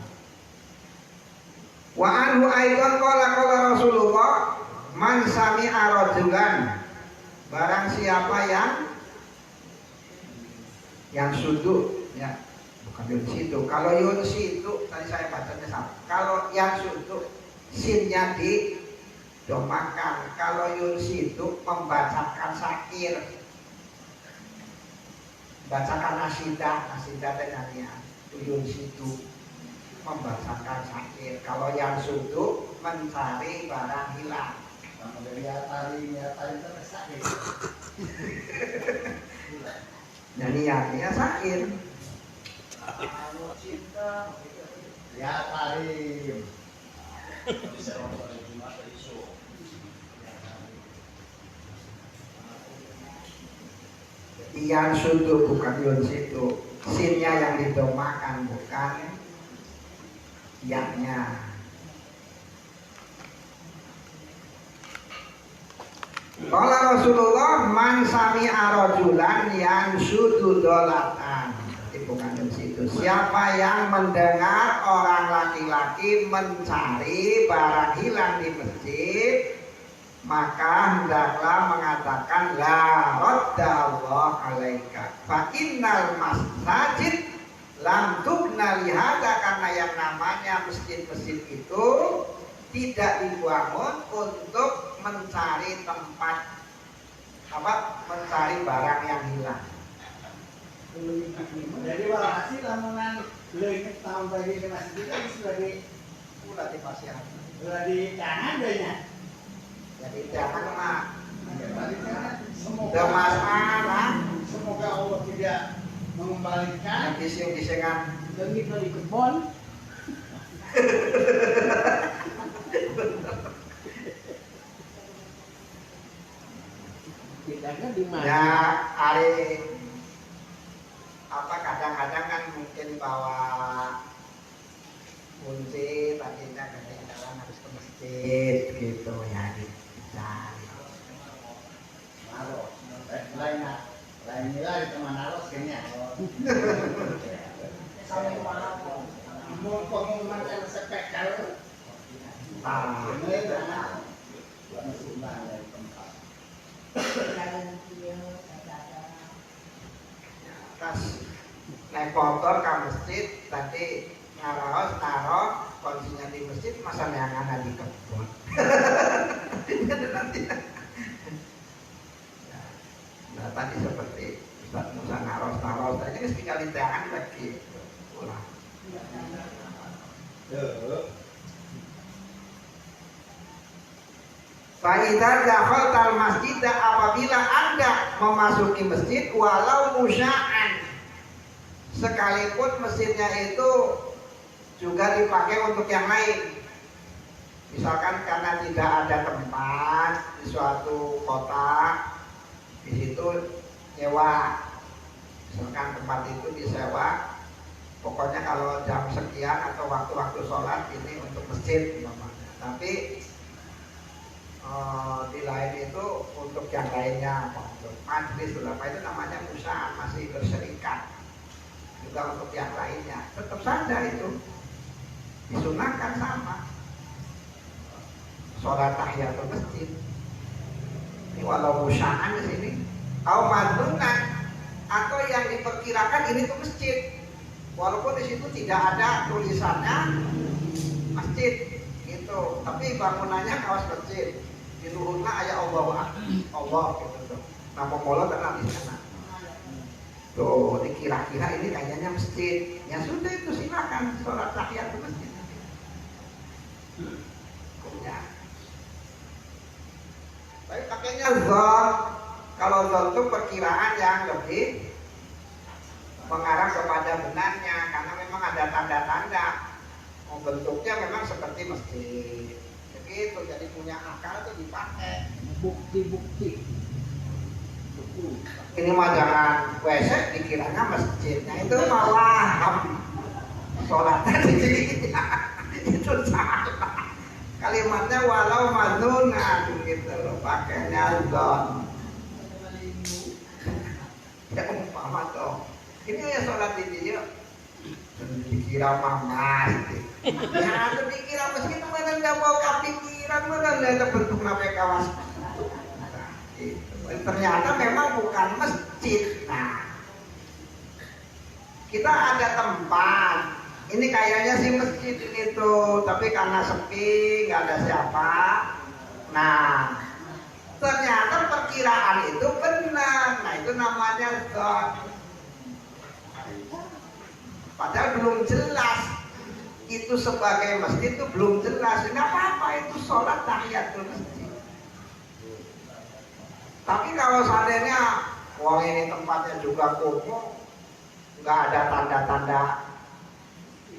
Wa anhu aidan qala Rasulullah man sami'a rajulan, barang siapa yang suduk ya, bukan yunsidu. Kalau yunsidu tadi saya bacanya sama. Kalau yang suduk sinnya didomakan. Kalau yunsidu membacakan syair, bacakan nasidah dan nyanyian. Yunsidu membacakan syair. Kalau yang suduk mencari barang hilang. Kamu dari tali terkesak ya. Nyanyiannya syair. Kalau cinta ya tarim. Bisa orang Jumat isu. Yang suduk bukan yunsidu. Sinnya yang didomakan bukan yaknya. Qala Rasulullah man sami'a rajulan yang sudu dolatan. Itu bukan yunsidu. Itu siapa yang mendengar orang laki-laki mencari barang hilang di masjid, maka hendaklah mengatakan la radda Allah alaika fa innal masajid lam tubna lihada, karena yang namanya masjid-masjid itu tidak dibangun untuk mencari tempat mencari barang yang hilang. Jadi walhasil lamunan leungit tahun bagi ke masjid itu sudah Di pasir. kanan deh nya. Jadi jangan mah Semoga semoga Allah tidak mengembalikan bising-bisingan Leungit dari kebon. Tidaknya di mana? ya hari kadang-kadang kan mungkin bawa kunci tadinya ketinggalan harus ke masjid gitu ya dicari. lain nilai teman aros kayaknya. Mau pengumuman yang spektakuler. Pas naik motor ke masjid tadi ngaros naruh kuncinya di masjid, masa neangan di kebun. Nah tadi seperti Ustaz Musa naros tadi kan sekali tangan lagi pulang. Fa'idza dakhaltal masjid, apabila Anda memasuki masjid walau musya'an, sekalipun masjidnya itu juga dipakai untuk yang lain. Misalkan karena tidak ada tempat di suatu kota, di situ nyewa. Misalkan tempat itu disewa, pokoknya kalau jam sekian atau waktu-waktu sholat ini untuk masjid namanya. Tapi di lain itu untuk yang lainnya, untuk majlis ulama itu namanya usaha, masih berserikat. Juga untuk yang lainnya, tetap saja itu disunahkan sama sholat tahiyatul masjid. Ini walau usahaan di sini, atau mandunan, atau yang diperkirakan ini tuh masjid, walaupun di situ tidak ada tulisannya masjid, gitu, tapi bangunannya kawas masjid. Di luhurna ayat Allah gitu tuh. Nama mola tenang di sana. Tuh dikira-kira ini kayaknya masjid. Ya sudah itu silakan sholat tahiyat ke masjid. Ya. Tapi pakainya zon. Kalau zon itu perkiraan yang lebih mengarah kepada benarnya, karena memang ada tanda-tanda. Bentuknya memang seperti masjid. Itu jadi punya akal itu dipakai Bukti-bukti. ini mah jangan WC dikiranya masjidnya itu malah sholatnya di itu salah kalimatnya walau madunan gitu loh, pakainya zon ya umpama toh ini ya sholat di dia dikira mama gitu. Ya itu dikira meski teman nggak mau kepikiran mana ada bentuk namanya kawas. Nah, gitu. Ternyata memang bukan masjid. Nah, kita ada tempat. Ini kayaknya sih masjid ini tuh, tapi karena sepi nggak ada siapa. Nah, ternyata perkiraan itu benar. Nah itu namanya zon. Padahal belum jelas itu sebagai masjid itu belum jelas. Nggak apa-apa itu sholat tahiyatul masjid. Tapi kalau seandainya wong ini tempatnya juga kumuh, nggak ada tanda-tanda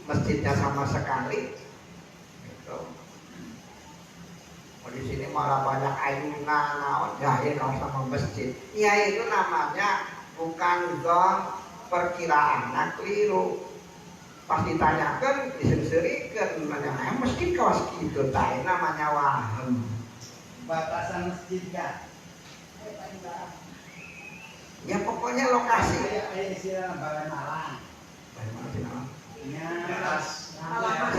masjidnya sama sekali, gitu. Oh, di sini malah banyak ayunan, jahil sama masjid. Ya itu namanya bukan zon, perkiraan keliru. Pas ditanyakan disensirikan namanya masjid kawas gitu, tapi namanya wahem. Batasan masjid kan? Ya pokoknya lokasi. Kayak istilah Balai Malang. Bagaimana sih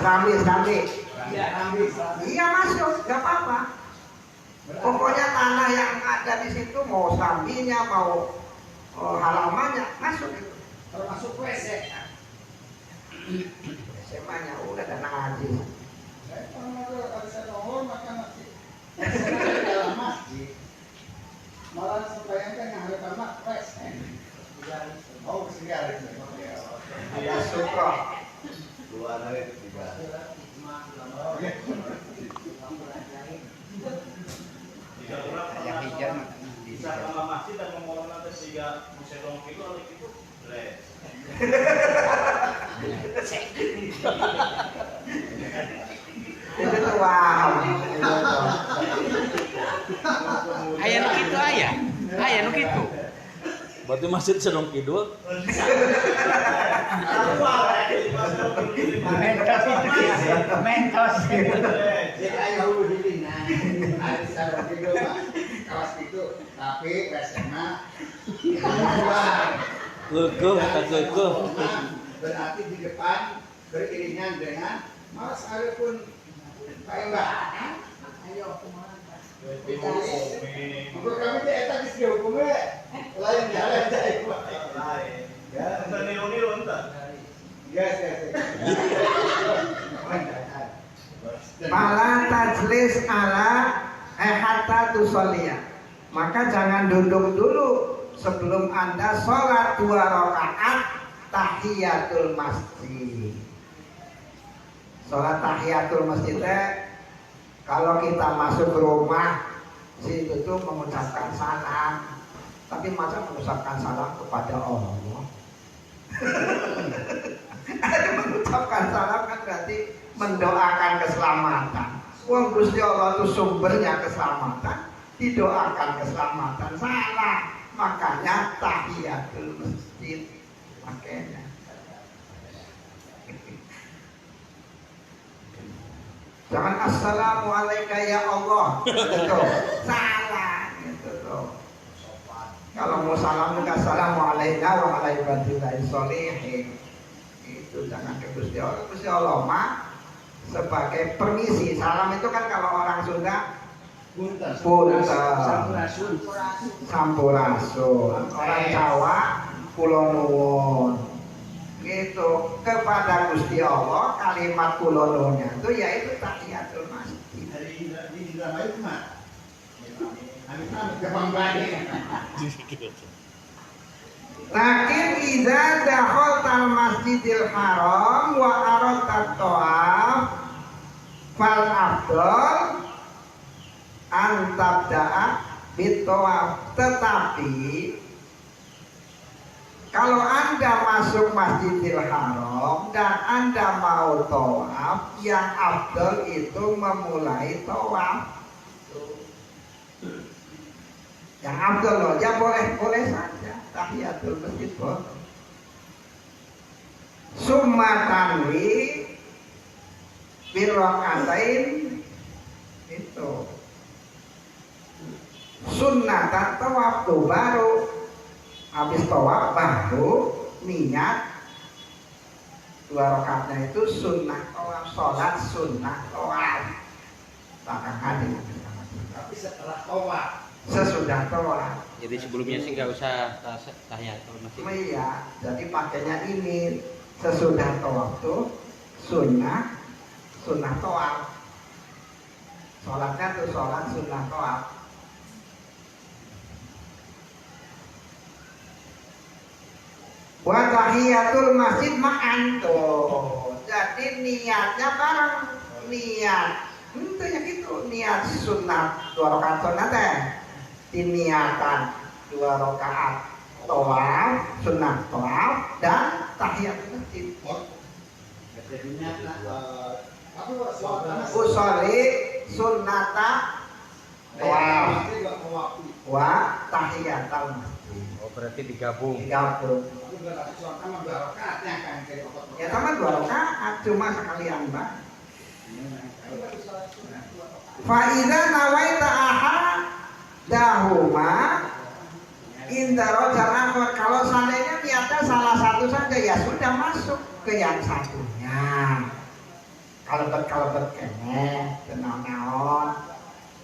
Serambi. Ya, ambil salah. Iya masuk, nggak apa-apa. Pokoknya tanah yang ada di situ mau serambinya, mau halamannya masuk itu. Termasuk WC. SMA-nya udah dan ngaji. Saya kalau saya nohor maka masjid. Saya dalam masjid. Malah sembayangkan yang harus tamat WC. Oh, segala itu. Ada suka. Dua hari tiga. Tiga orang Yang hijau bisa sama masjid dan ngomong nanti sehingga bisa dong itu oleh itu. Itu tuh wow. Ayah nu kitu ayah. Ayah nu kitu. Berarti masjid sedang kidul. Mentos. Jadi ayo dulu nah. Ada sarung itu Pak. Kawas itu tapi WC-nya Keukuh, eta keukuh. berarti di depan beriringan dengan malah sekalipun Pak Mbak. Ayo kemana? Untuk kami di eta geus dihukumnya lain jalan cai Pak. Lain. Ya, niru-niru entar. Yes. Pala tajlis ala hatta tusollia. Maka jangan duduk dulu sebelum Anda sholat 2 rakaat tahiyatul masjid. Sholat tahiyatul masjid kalau kita masuk ke rumah situ tuh mengucapkan salam. Tapi masa mengucapkan salam kepada Allah? Mengucapkan salam kan berarti mendoakan keselamatan. Wong Gusti Allah itu sumbernya keselamatan, didoakan keselamatan. Salah. Makanya tahiyatul masjid. Makanya. Jangan assalamualaikum ya Allah. Gitu. Salah gitu loh. Kalau mau salam juga assalamualaikum warahmatullahi wabarakatuh. Itu jangan ke Gusti Allah. Gusti Allah mah sebagai permisi. Salam itu kan kalau orang Sunda punten, sampurasun. Orang Jawa kula nuwun. Gitu. Kepada Gusti Allah kalimat kula nuwunnya itu yaitu tahiyatul masjid. Hari ini drama itu mah. Amit-amit gampang banget. Lakin idza dakhaltal masjidil haram wa aradta tawaf fal afdal an tabda'a bitawaf. Tetapi kalau Anda masuk Masjidil Haram dan Anda mau tawaf, yang afdal itu memulai tawaf. Yang afdal loh, ya boleh saja tahiyatul masjid boleh. Summa tanwi birrakatain itu sunnatan tawaf tuh baru habis tawaf baru niat 2 rakaatnya itu sunnah tawaf, sholat sunnah tawaf. Belakangan dengan Tapi setelah tawaf. Sesudah tawaf. Jadi sebelumnya sih nggak usah tahiyatul masjid. Iya, jadi pakainya ini sesudah tawaf tuh sunnah tawaf. Sholatnya tuh sholat sunnah tawaf. Wa tahiyatul masjid ma'an tuh. Jadi niatnya bareng, niat. Itu ya gitu, niat sunnah 2 rakaat sunnah teh. Diniatan 2 rakaat tawaf, sunnah tawaf dan tahiyatul masjid. Jadinya apa sholat Usolli sunnata tawaf wa tahiyatul masjid. Oh, berarti digabung. Digabung. Ya sama 2 rakaat cuma sekalian Mbak. Fa'idha nawaita ahadahuma indarojal akhir. Kalau seandainya niatnya salah satu saja ya sudah masuk ke yang satunya. kalebet kene tenang-naon.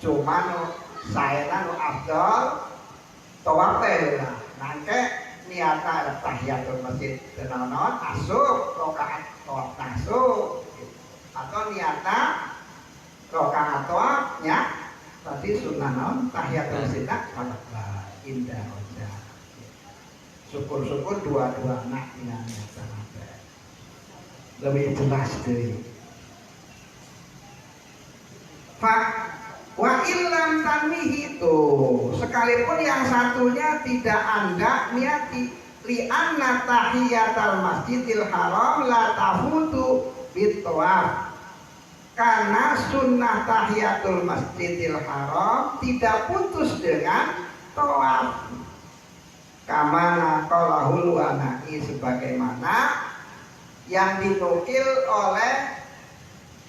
Cuman saya nu afdol tawaf lah. Nangke niatna tahiyatul masjid tenang-naon asup rakaat tawaf masuk. Atau niatna rakaat tawafnya tadi sunnah naon tahiyatul masjid kalebet indah aja. Syukur-syukur dua-dua anak inangnya sampai lebih jelas deh. Pak wa illam tanwihi itu sekalipun yang satunya tidak anda niati li anna tahiyatal masjidil haram la tafutu bitawaf, karena sunnah tahiyatul masjidil haram tidak putus dengan tawaf. Kamana qalahul wanai, sebagaimana yang dinukil oleh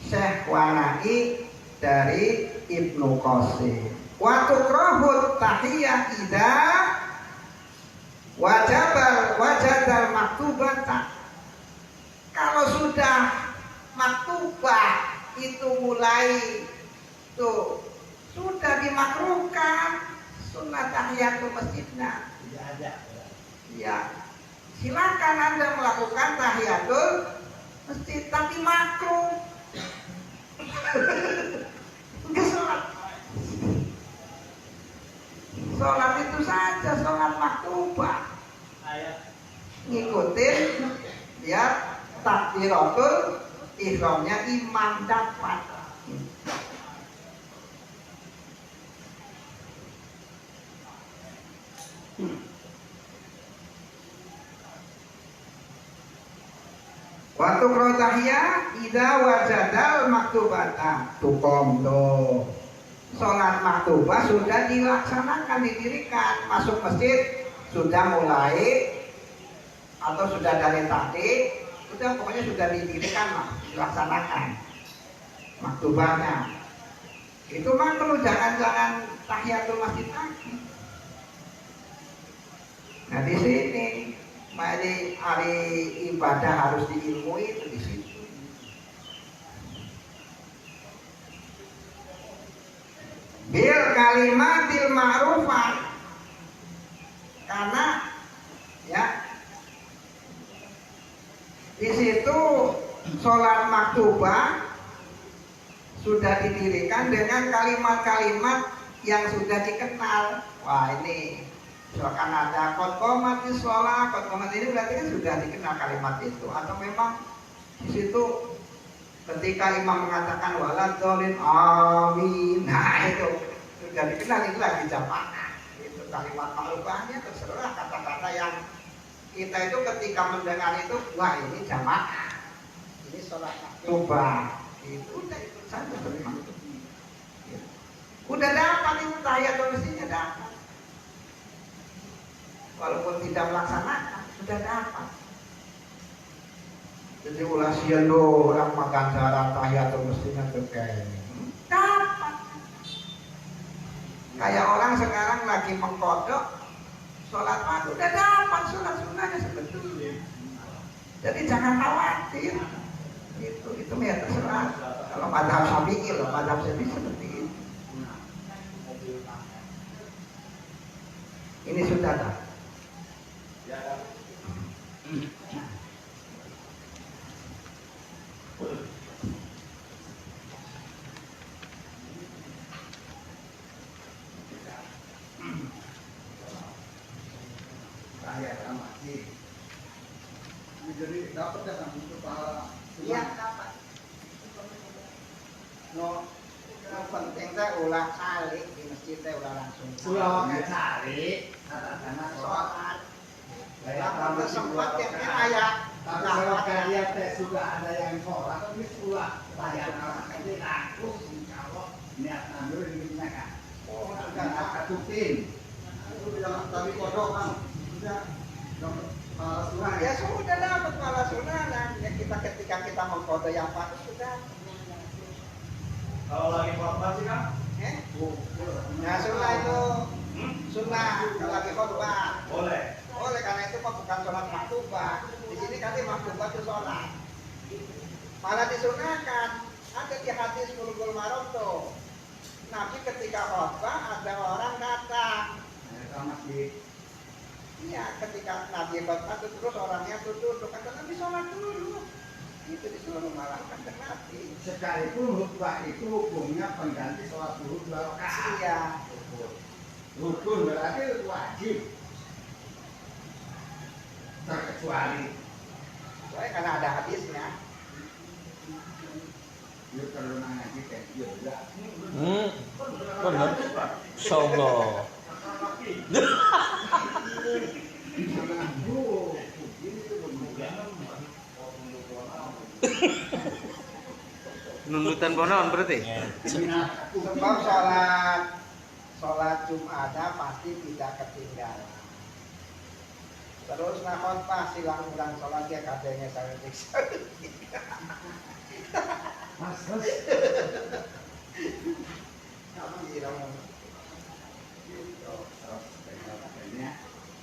Syekh Wanai dari Ibnu Qasim. Wa tukrahut tahiyah idza wajadal maktubata. Kalau sudah maktubah itu mulai tuh sudah dimakruhkan sunnah tahiyatul masjidnya. Ya, silakan Anda melakukan tahiyatul masjid, tapi makruh. Enggak sholat. Sholat itu saja, sholat maktubah. Ngikutin ya takbiratul ihramnya imam dapat. Waktu krotahiyah ida wajadal maktubata tukom tuh. Sholat maktubah sudah dilaksanakan, didirikan, masuk masjid sudah mulai atau sudah dari tadi, sudah pokoknya sudah didirikan lah, dilaksanakan maktubahnya. Itu makruh, jangan tahiyatul masjid lagi. Nah di sini mari hari ibadah harus diilmui itu di situ. Bil kalimatil ma'rufah, karena ya di situ sholat maktubah sudah didirikan dengan kalimat-kalimat yang sudah dikenal. Wah ini misalkan ada qad sholat, qad ini berarti kan sudah dikenal kalimat itu, atau memang di situ ketika imam mengatakan waladhdallin amin, nah itu sudah dikenal, itu lagi jamaah. Itu kalimat ma'rufahnya terserah kata-kata yang kita itu ketika mendengar itu, wah ini jamaah, ini sholat maktubah, itu udah ikut saja memang itu. Udah dapat itu tahiyatul masjidnya dapat. Walaupun tidak melaksanakan, sudah dapat. Jadi ulah sian do orang makan cara tahiyatul masjidnya terkait. Dapat. Kayak orang sekarang lagi mengkodok sholat maghrib, udah dapat sholat sunnahnya sebetulnya. Jadi jangan khawatir. Itu ya terserah. Kalau madhab Syafi'i loh, madhab Syafi'i seperti itu. Ini sudah dah. Jadi dapat ya kan untuk pahala. Iya dapat. No penting teh ulah kali di masjid teh ulah langsung. Pulau cari karena Sholat. kayak Kalau sempat ya ayah. tapi kalau kalian teh sudah ada yang sholat, tapi sudah bayar jadi langsung kalau niat ambil dirinya kan. Oh, Sudah katupin. itu bilang tadi kodok kan. Sudah dapat pahala sunnah Ya sudah dapat pahala sunnah dan ya kita ketika kita mengkodok yang bagus sudah. Kalau lagi khotbah sih kan? Ya sunnah itu sunnah kalau lagi khotbah. Boleh. Oleh karena itu kok bukan sholat maktubah. Di sini kan maktubah itu sholat. Malah disunahkan ada di hadis Bulughul Maram tuh. Nabi ketika khotbah ada orang datang. Iya, ketika Nabi khotbah tuh terus orangnya tuh duduk, kata Nabi sholat dulu. Itu disuruh malangkan ke Nabi. Sekalipun khutbah itu hukumnya pengganti sholat zuhur 2 rakaat. Iya. Rukun berarti wajib. Terkecuali. Soalnya karena ada hadisnya. Ya perlu ngaji kayak dia enggak. Bener. Insyaallah. Nundutan bonon berarti. Sebab sholat Jumatnya pasti tidak ketinggalan. Terus khotbah silang ulang sholat ya kadangnya saya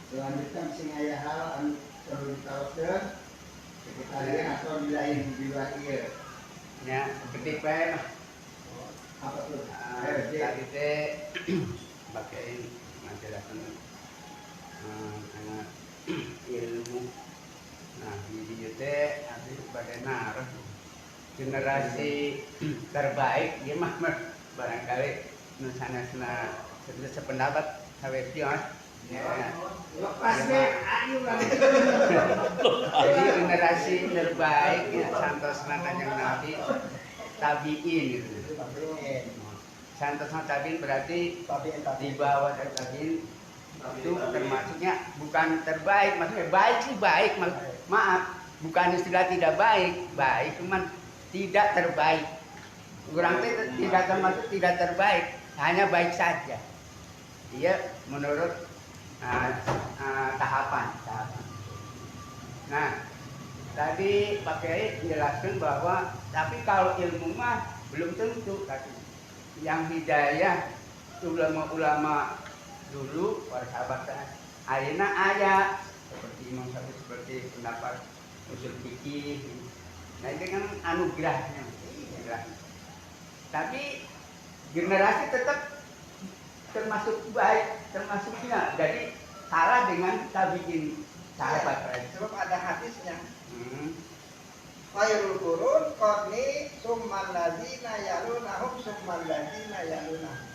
Selanjutnya sing aya hal anu perlu ditawarkan sekretarian atau di lain di luar ieu. Ya, seperti bae. Apa tuh? Tadi teh pakai menjelaskan ilmu. Nah, di dieu teh abdi bagaimana generasi terbaik dia mah barangkali nu sanesna sependapat sawepion. Ya. Lepas deh, ayo lah. Jadi generasi terbaik ya santosna kanjeng Nabi tabiin gitu. Santosna tabiin berarti di bawah dari tabiin itu termasuknya bukan terbaik, maksudnya baik sih baik, maaf bukan istilah tidak baik, baik cuman tidak terbaik. Kurang tidak termasuk tidak terbaik, hanya baik saja. Iya menurut tahapan. Nah, tadi Pak Kiai menjelaskan bahwa tapi kalau ilmu mah belum tentu tadi. Yang hidayah ulama-ulama dulu para sahabat ayeuna aya seperti Imam Syafi'i seperti pendapat usul fikih. Nah, itu kan anugerahnya. Tapi generasi tetap termasuk baik, termasuknya jadi salah dengan tabiin sahabat. Sebab ada hadisnya. Khairul qurun qarni summal ladzina yalunahum summal ladzina yalunahum.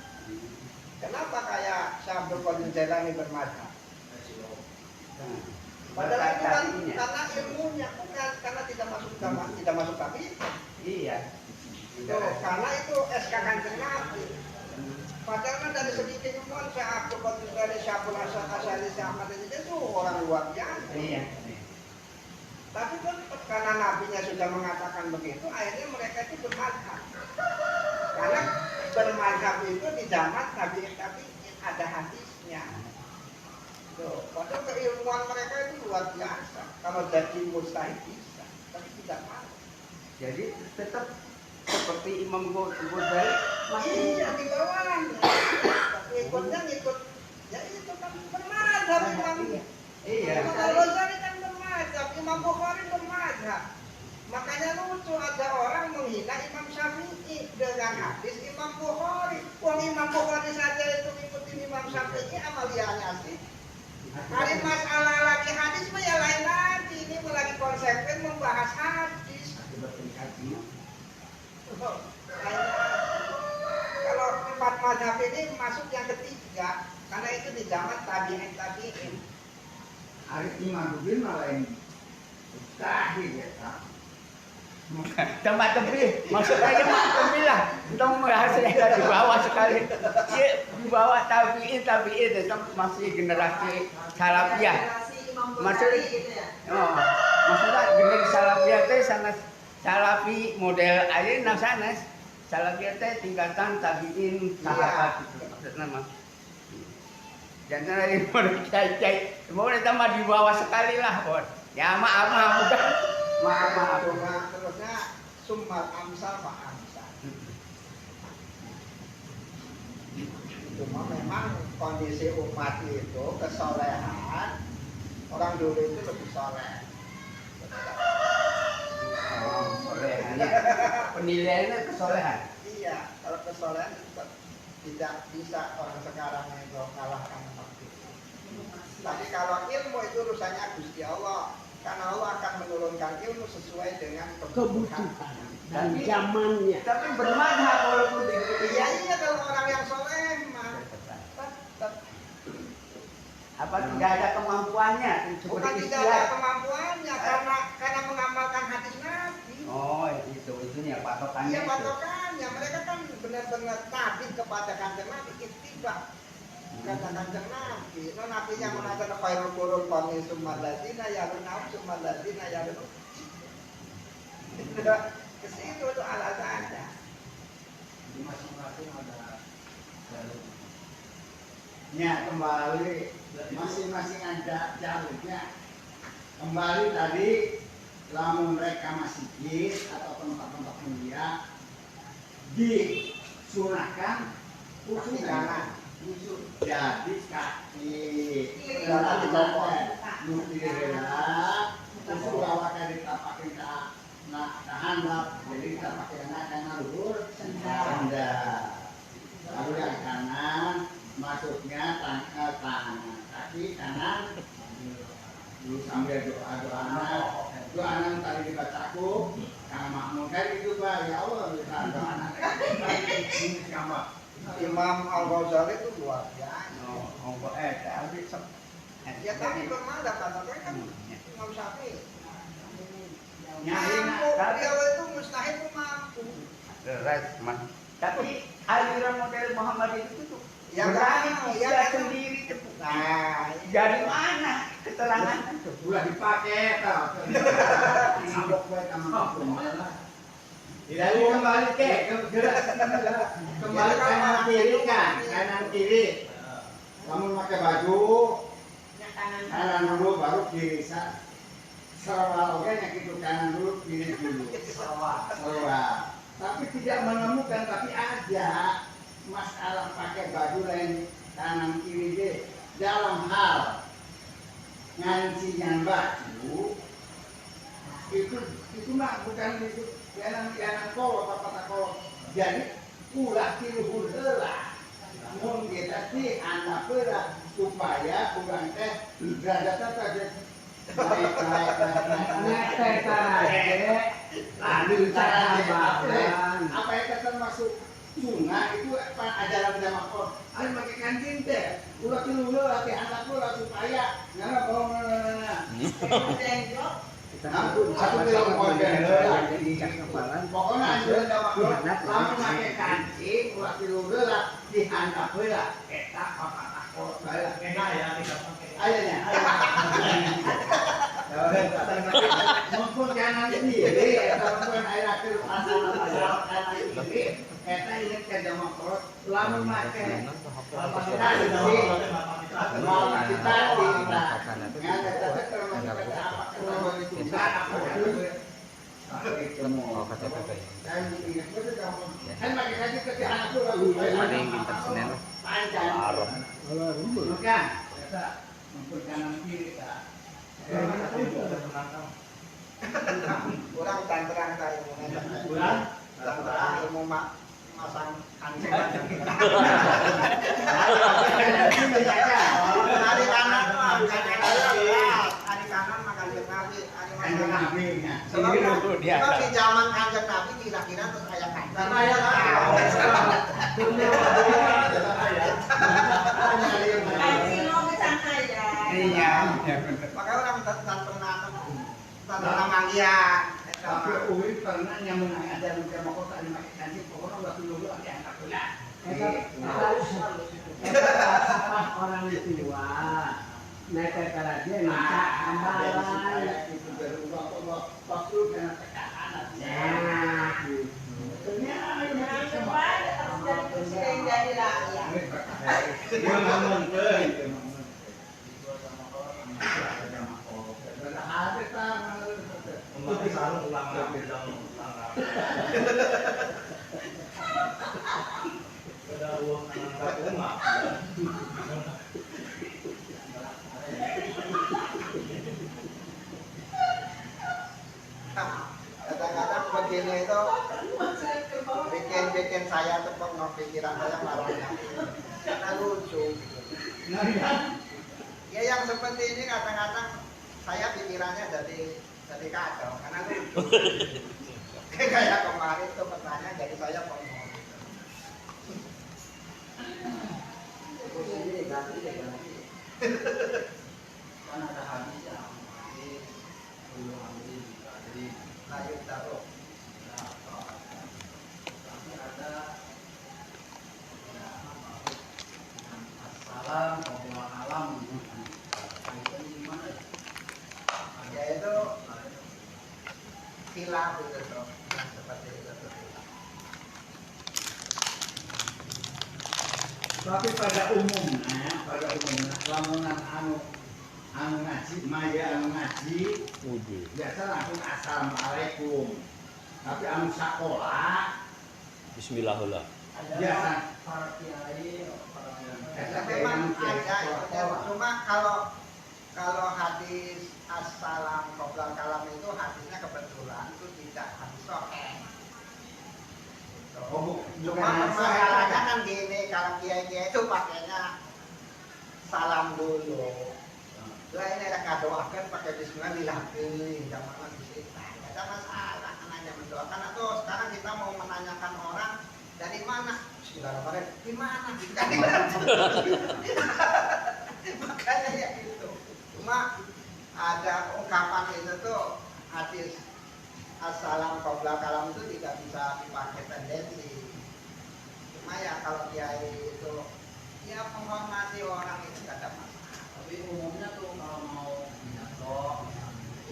Kenapa kayak Syekh Abdul Qadir Jailani bermadzhab? Padahal itu kan karena ilmunya, bukan karena tidak masuk tabiin. Iya. Karena itu SK Kanjeng Nabi. Padahal dari segi keilmuan Syekh Abdul Qadir dari Syaikhul Asy'ari Syekh Ahmad itu orang luar biasa. Iya. Tapi kan karena nabinya sudah mengatakan begitu, akhirnya mereka itu bermadzhab. Karena bermadzhab itu di zaman tabi'in ada hadisnya. Tuh, padahal keilmuan mereka itu luar biasa. Kalau jadi mustahid bisa, tapi tidak mau. Jadi tetap seperti Imam Ghazali masih Iya di bawahnya. Tapi ikutnya ngikut, ya itu kan bermadzhab imamnya. iya. Imam Ghazali kan bermadzhab, Imam Bukhari bermadzhab. Makanya lucu ada orang menghina Imam Syafi'i dengan hadis Imam Bukhari. Wong Imam Bukhari saja itu ngikutin Imam Syafi'i, amaliannya sih. Hari masalah lagi hadis mah ya lain lagi. Ini lagi konsekuen membahas hadis. Kalau 4 mazhab ini masuk yang ketiga, karena itu di zaman tabi'in. Arif Imamuddin malah yang mustahil ya tak. Tempat tepi, maksud aja mak tepi lah. Tong merahasiakan di bawah sekali. Iya, di bawah tabi'in itu masih generasi salafiyah. Maksudnya, maksudnya generasi salafiyah teh sangat salafi model aja nasanes. Salafiyah teh tingkatan tabi'in sahabat gitu maksudnya mah. Jangan lagi model cai-cai. Mau ditambah di bawah sekali lah, Bos. Ya maaf bukan. Maaf. Terusnya summal amsal fa amsal. Cuma memang kondisi umat itu kesolehan orang dulu itu lebih soleh. kesolehannya. Penilaiannya kesolehan. Iya, kalau kesolehan tetap tidak bisa orang sekarang itu kalahkan waktu. Tapi kalau ilmu itu urusannya Gusti Allah, karena Allah akan menurunkan ilmu sesuai dengan Kebutuhan dan zamannya. Tapi bermanfaat walaupun Iya iya kalau orang yang soleh mah tetap. apa tidak ada kemampuannya Bukan seperti tidak ada istilah. kemampuannya karena mengamalkan hadis Nabi. Oh itu ya patokannya. Iya itu. patokannya mereka kan benar-benar tabi kepada kanjeng Nabi ittiba kata kanjeng Nabi. No Nabi yang mengatakan khairul qurun qawmi summal ladzina yarunahum summal ladzina yarunahum. Ke situ itu alasannya. Masing-masing ada jalur. Ya kembali masing-masing ada jalurnya. Kembali tadi lamun mereka masjid atau tempat-tempat mulia disunahkan kaki kanan. Jadi kaki dalam dibawa nuti rela usul awak dari tapak kita nak handap jadi kita pakai kanan luhur sandal lalu yang kanan masuknya tangan kaki kanan dulu sambil doa anak tadi dibacaku Kang Makmum kan itu Pak ya Allah kita doa anak ini kamar Imam Al-Ghazali itu luar biasa ya tapi bermada kan Imam Syafi'i mampu dia itu mustahil itu mampu Tapi aliran model Muhammad itu tuh ya berani kan dia ya sendiri tuh. nah Dari mana keterangan itu? udah dipakai tau sibuk gue sama Jadi kembali ke gerak kembali kanan kiri kan, kanan kiri. Kamu pakai baju kanan dulu baru kiri. Serwal oke yang itu kanan dulu kiri dulu. Serwal. Tapi tidak menemukan tapi ada masalah pakai baju lain kanan kiri deh dalam hal ngancian baju itu mah bukan itu kanan kolot apa kolot jadi ulah tiluhur heula mun kita ti anda heula supaya kurang teh derajatna teh naik Nete taraje, lalu cara sahabat. apa yang kata masuk sunnah itu apa ajaran jamaah kok ada pakai kancing teh ulah tiluhur latih anak heula supaya ngana bawa satu bilang pokoknya anjuran jamaah lamun make kancing ulah tiluhur lah dihandap heula eta apa kolot bae Enak ya tidak pakai. ayahnya mumpun kanan kiri eta mumpun aya keur asal kanan kiri eta inget ka jamaah kolot lamun make kurang tanterang tayo ilmu masang kancing hari kanan mah hari kanan mah kanjeng Nabi sebab di zaman kanjeng Nabi kira-kira terus aya kancing Iya. maka orang tantangan manggian tapi Uwi pernah nyambung ada di kota di kancing pokoknya udah dulu ada anak pula Orang tua. Nete taraje minta ambalan. itu berubah waktu dengan tekanan Nah, dia ngomong Umat selalu ulang bilang Sudah uang anak umat. kadang-kadang begitu yang seperti ini kadang-kadang saya pikirannya jadi kacau karena lucu. Kayak kemarin tuh pertanyaan jadi saya ngomong. Ini ganti. Kan ada habisnya. Jadi Lanjut taruh. tapi ada salam pembawa alam itu gimana ya? Yaitu khilaf itu tuh yang seperti itu tuh. Tapi pada umumnya lamunan anu ngaji maya anu ngaji biasa langsung assalamualaikum. Tapi anu sekolah Bismillahirrahmanirrahim. biasa para kiai, Ya, memang ada itu, cuma kalau hadis assalam qoblal kalam itu hadisnya kebetulan itu tidak hadis sahih. Oh, bukan Cuma permasalahannya kan gini, kalau kiai-kiai itu pakainya salam dulu. Lah ini ada kadoakan pakai bismillah dilakuin, jangan lagi cerita. Tidak ada masalah hanya mendoakan atau sekarang kita mau menanyakan orang dari mana? Bismillahirrahmanirrahim. Di mana? Di mana? Makanya ya itu. Cuma ada ungkapan itu tuh hadis assalam qoblal kalam itu tidak bisa dipakai tendensi. Cuma ya kalau kiai itu ya menghormati orang itu tidak ada masalah. tapi umumnya tuh kalau mau nyatok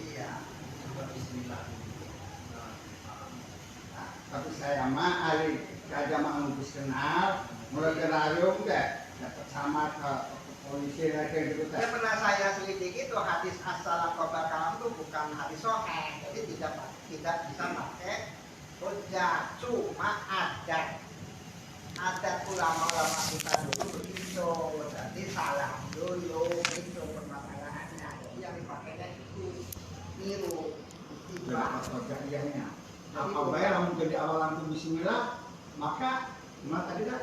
Iya. juga bismillah. Nah, tapi saya mah hari aja mah nunggus kenal mulai kenarium deh dapat sama ke polisi lagi gitu Ya pernah saya selidiki itu hadis assalam qoblal kalam itu bukan hadis sahih, jadi tidak bisa pakai hujjah. Cuma adat ulama-ulama kita dulu begitu, jadi salam dulu itu permasalahannya. Jadi yang dipakainya itu niru berapa tiba. kejadiannya. Apa bayar lamun jadi awal langsung bismillah maka tadi kan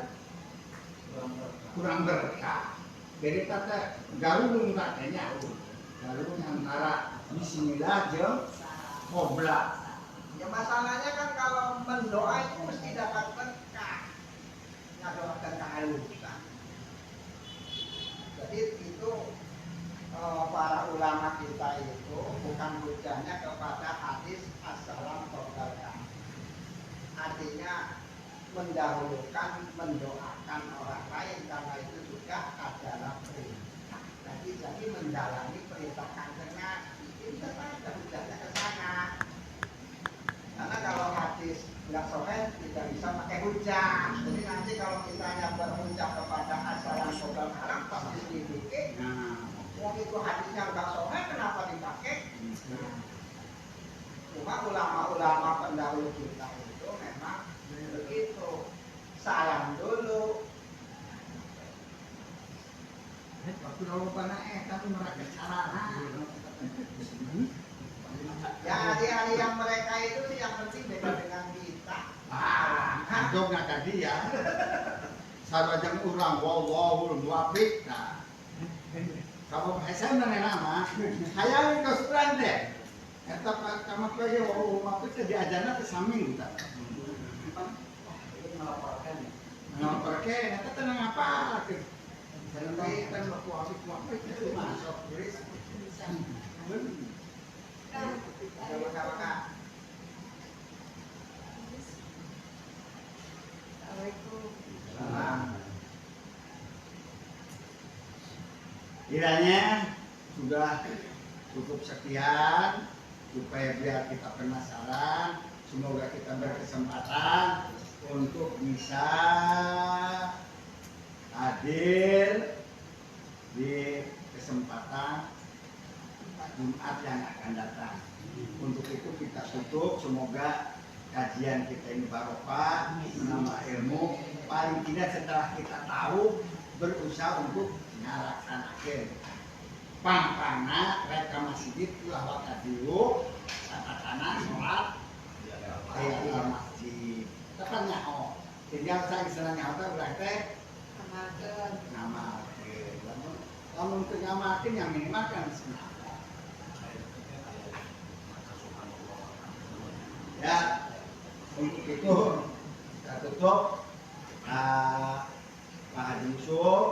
kurang berkah. Jadi kata garung katanya garung antara bismillah jeung qoblal. Ya masalahnya kan kalau mendoa itu mesti dapat berkah. Ngadoakan kehalusan. Jadi itu para ulama kita itu bukan hujahnya kepada hadis assalam qoblal kalam. Artinya mendahulukan mendoakan orang lain karena itu juga adalah perintah. Jadi mendalami perintah Kanjeng Nabi itu saja hujahnya ke sana. Karena kalau hadis nggak sahih tidak bisa pakai hujah. Jadi nanti kalau kita berhujah kepada assalam qoblal kalam pasti sedikit. Wong itu hadisnya nggak sahih kenapa dipakai? Cuma ulama-ulama pendahulu kita itu memang begitu. Salam dulu. Waktu lalu panah tapi mereka sarana. Ya hari-hari yang mereka itu sih yang penting beda dengan kita. Kantongnya tadi ya. Sarajang urang wallahul muwaffiq. Nah. Kalau saya mengenai nama, saya ke sebelah deh. Eta kama kaya wallahul muwaffiq diajarna ke samping kita. Ngelaporkan, eta tenang apa? Tapi kan waktu muwaffiq itu masuk. Sama-sama. Kiranya sudah cukup sekian supaya biar kita penasaran, semoga kita berkesempatan untuk bisa hadir di kesempatan Jumat yang akan datang. Untuk itu kita tutup, semoga kajian kita ini barokah, menambah ilmu. Paling tidak setelah kita tahu, berusaha untuk melaksanakan. Pangpana reka masjid ulah waktu dulu, katakanlah sholat di masjid. Katanya tinggal saya istilahnya apa berarti nama. Kamu untuk ngamatin yang minimal kan bismillah. Ya, untuk itu kita tutup Pak Haji Yusuf.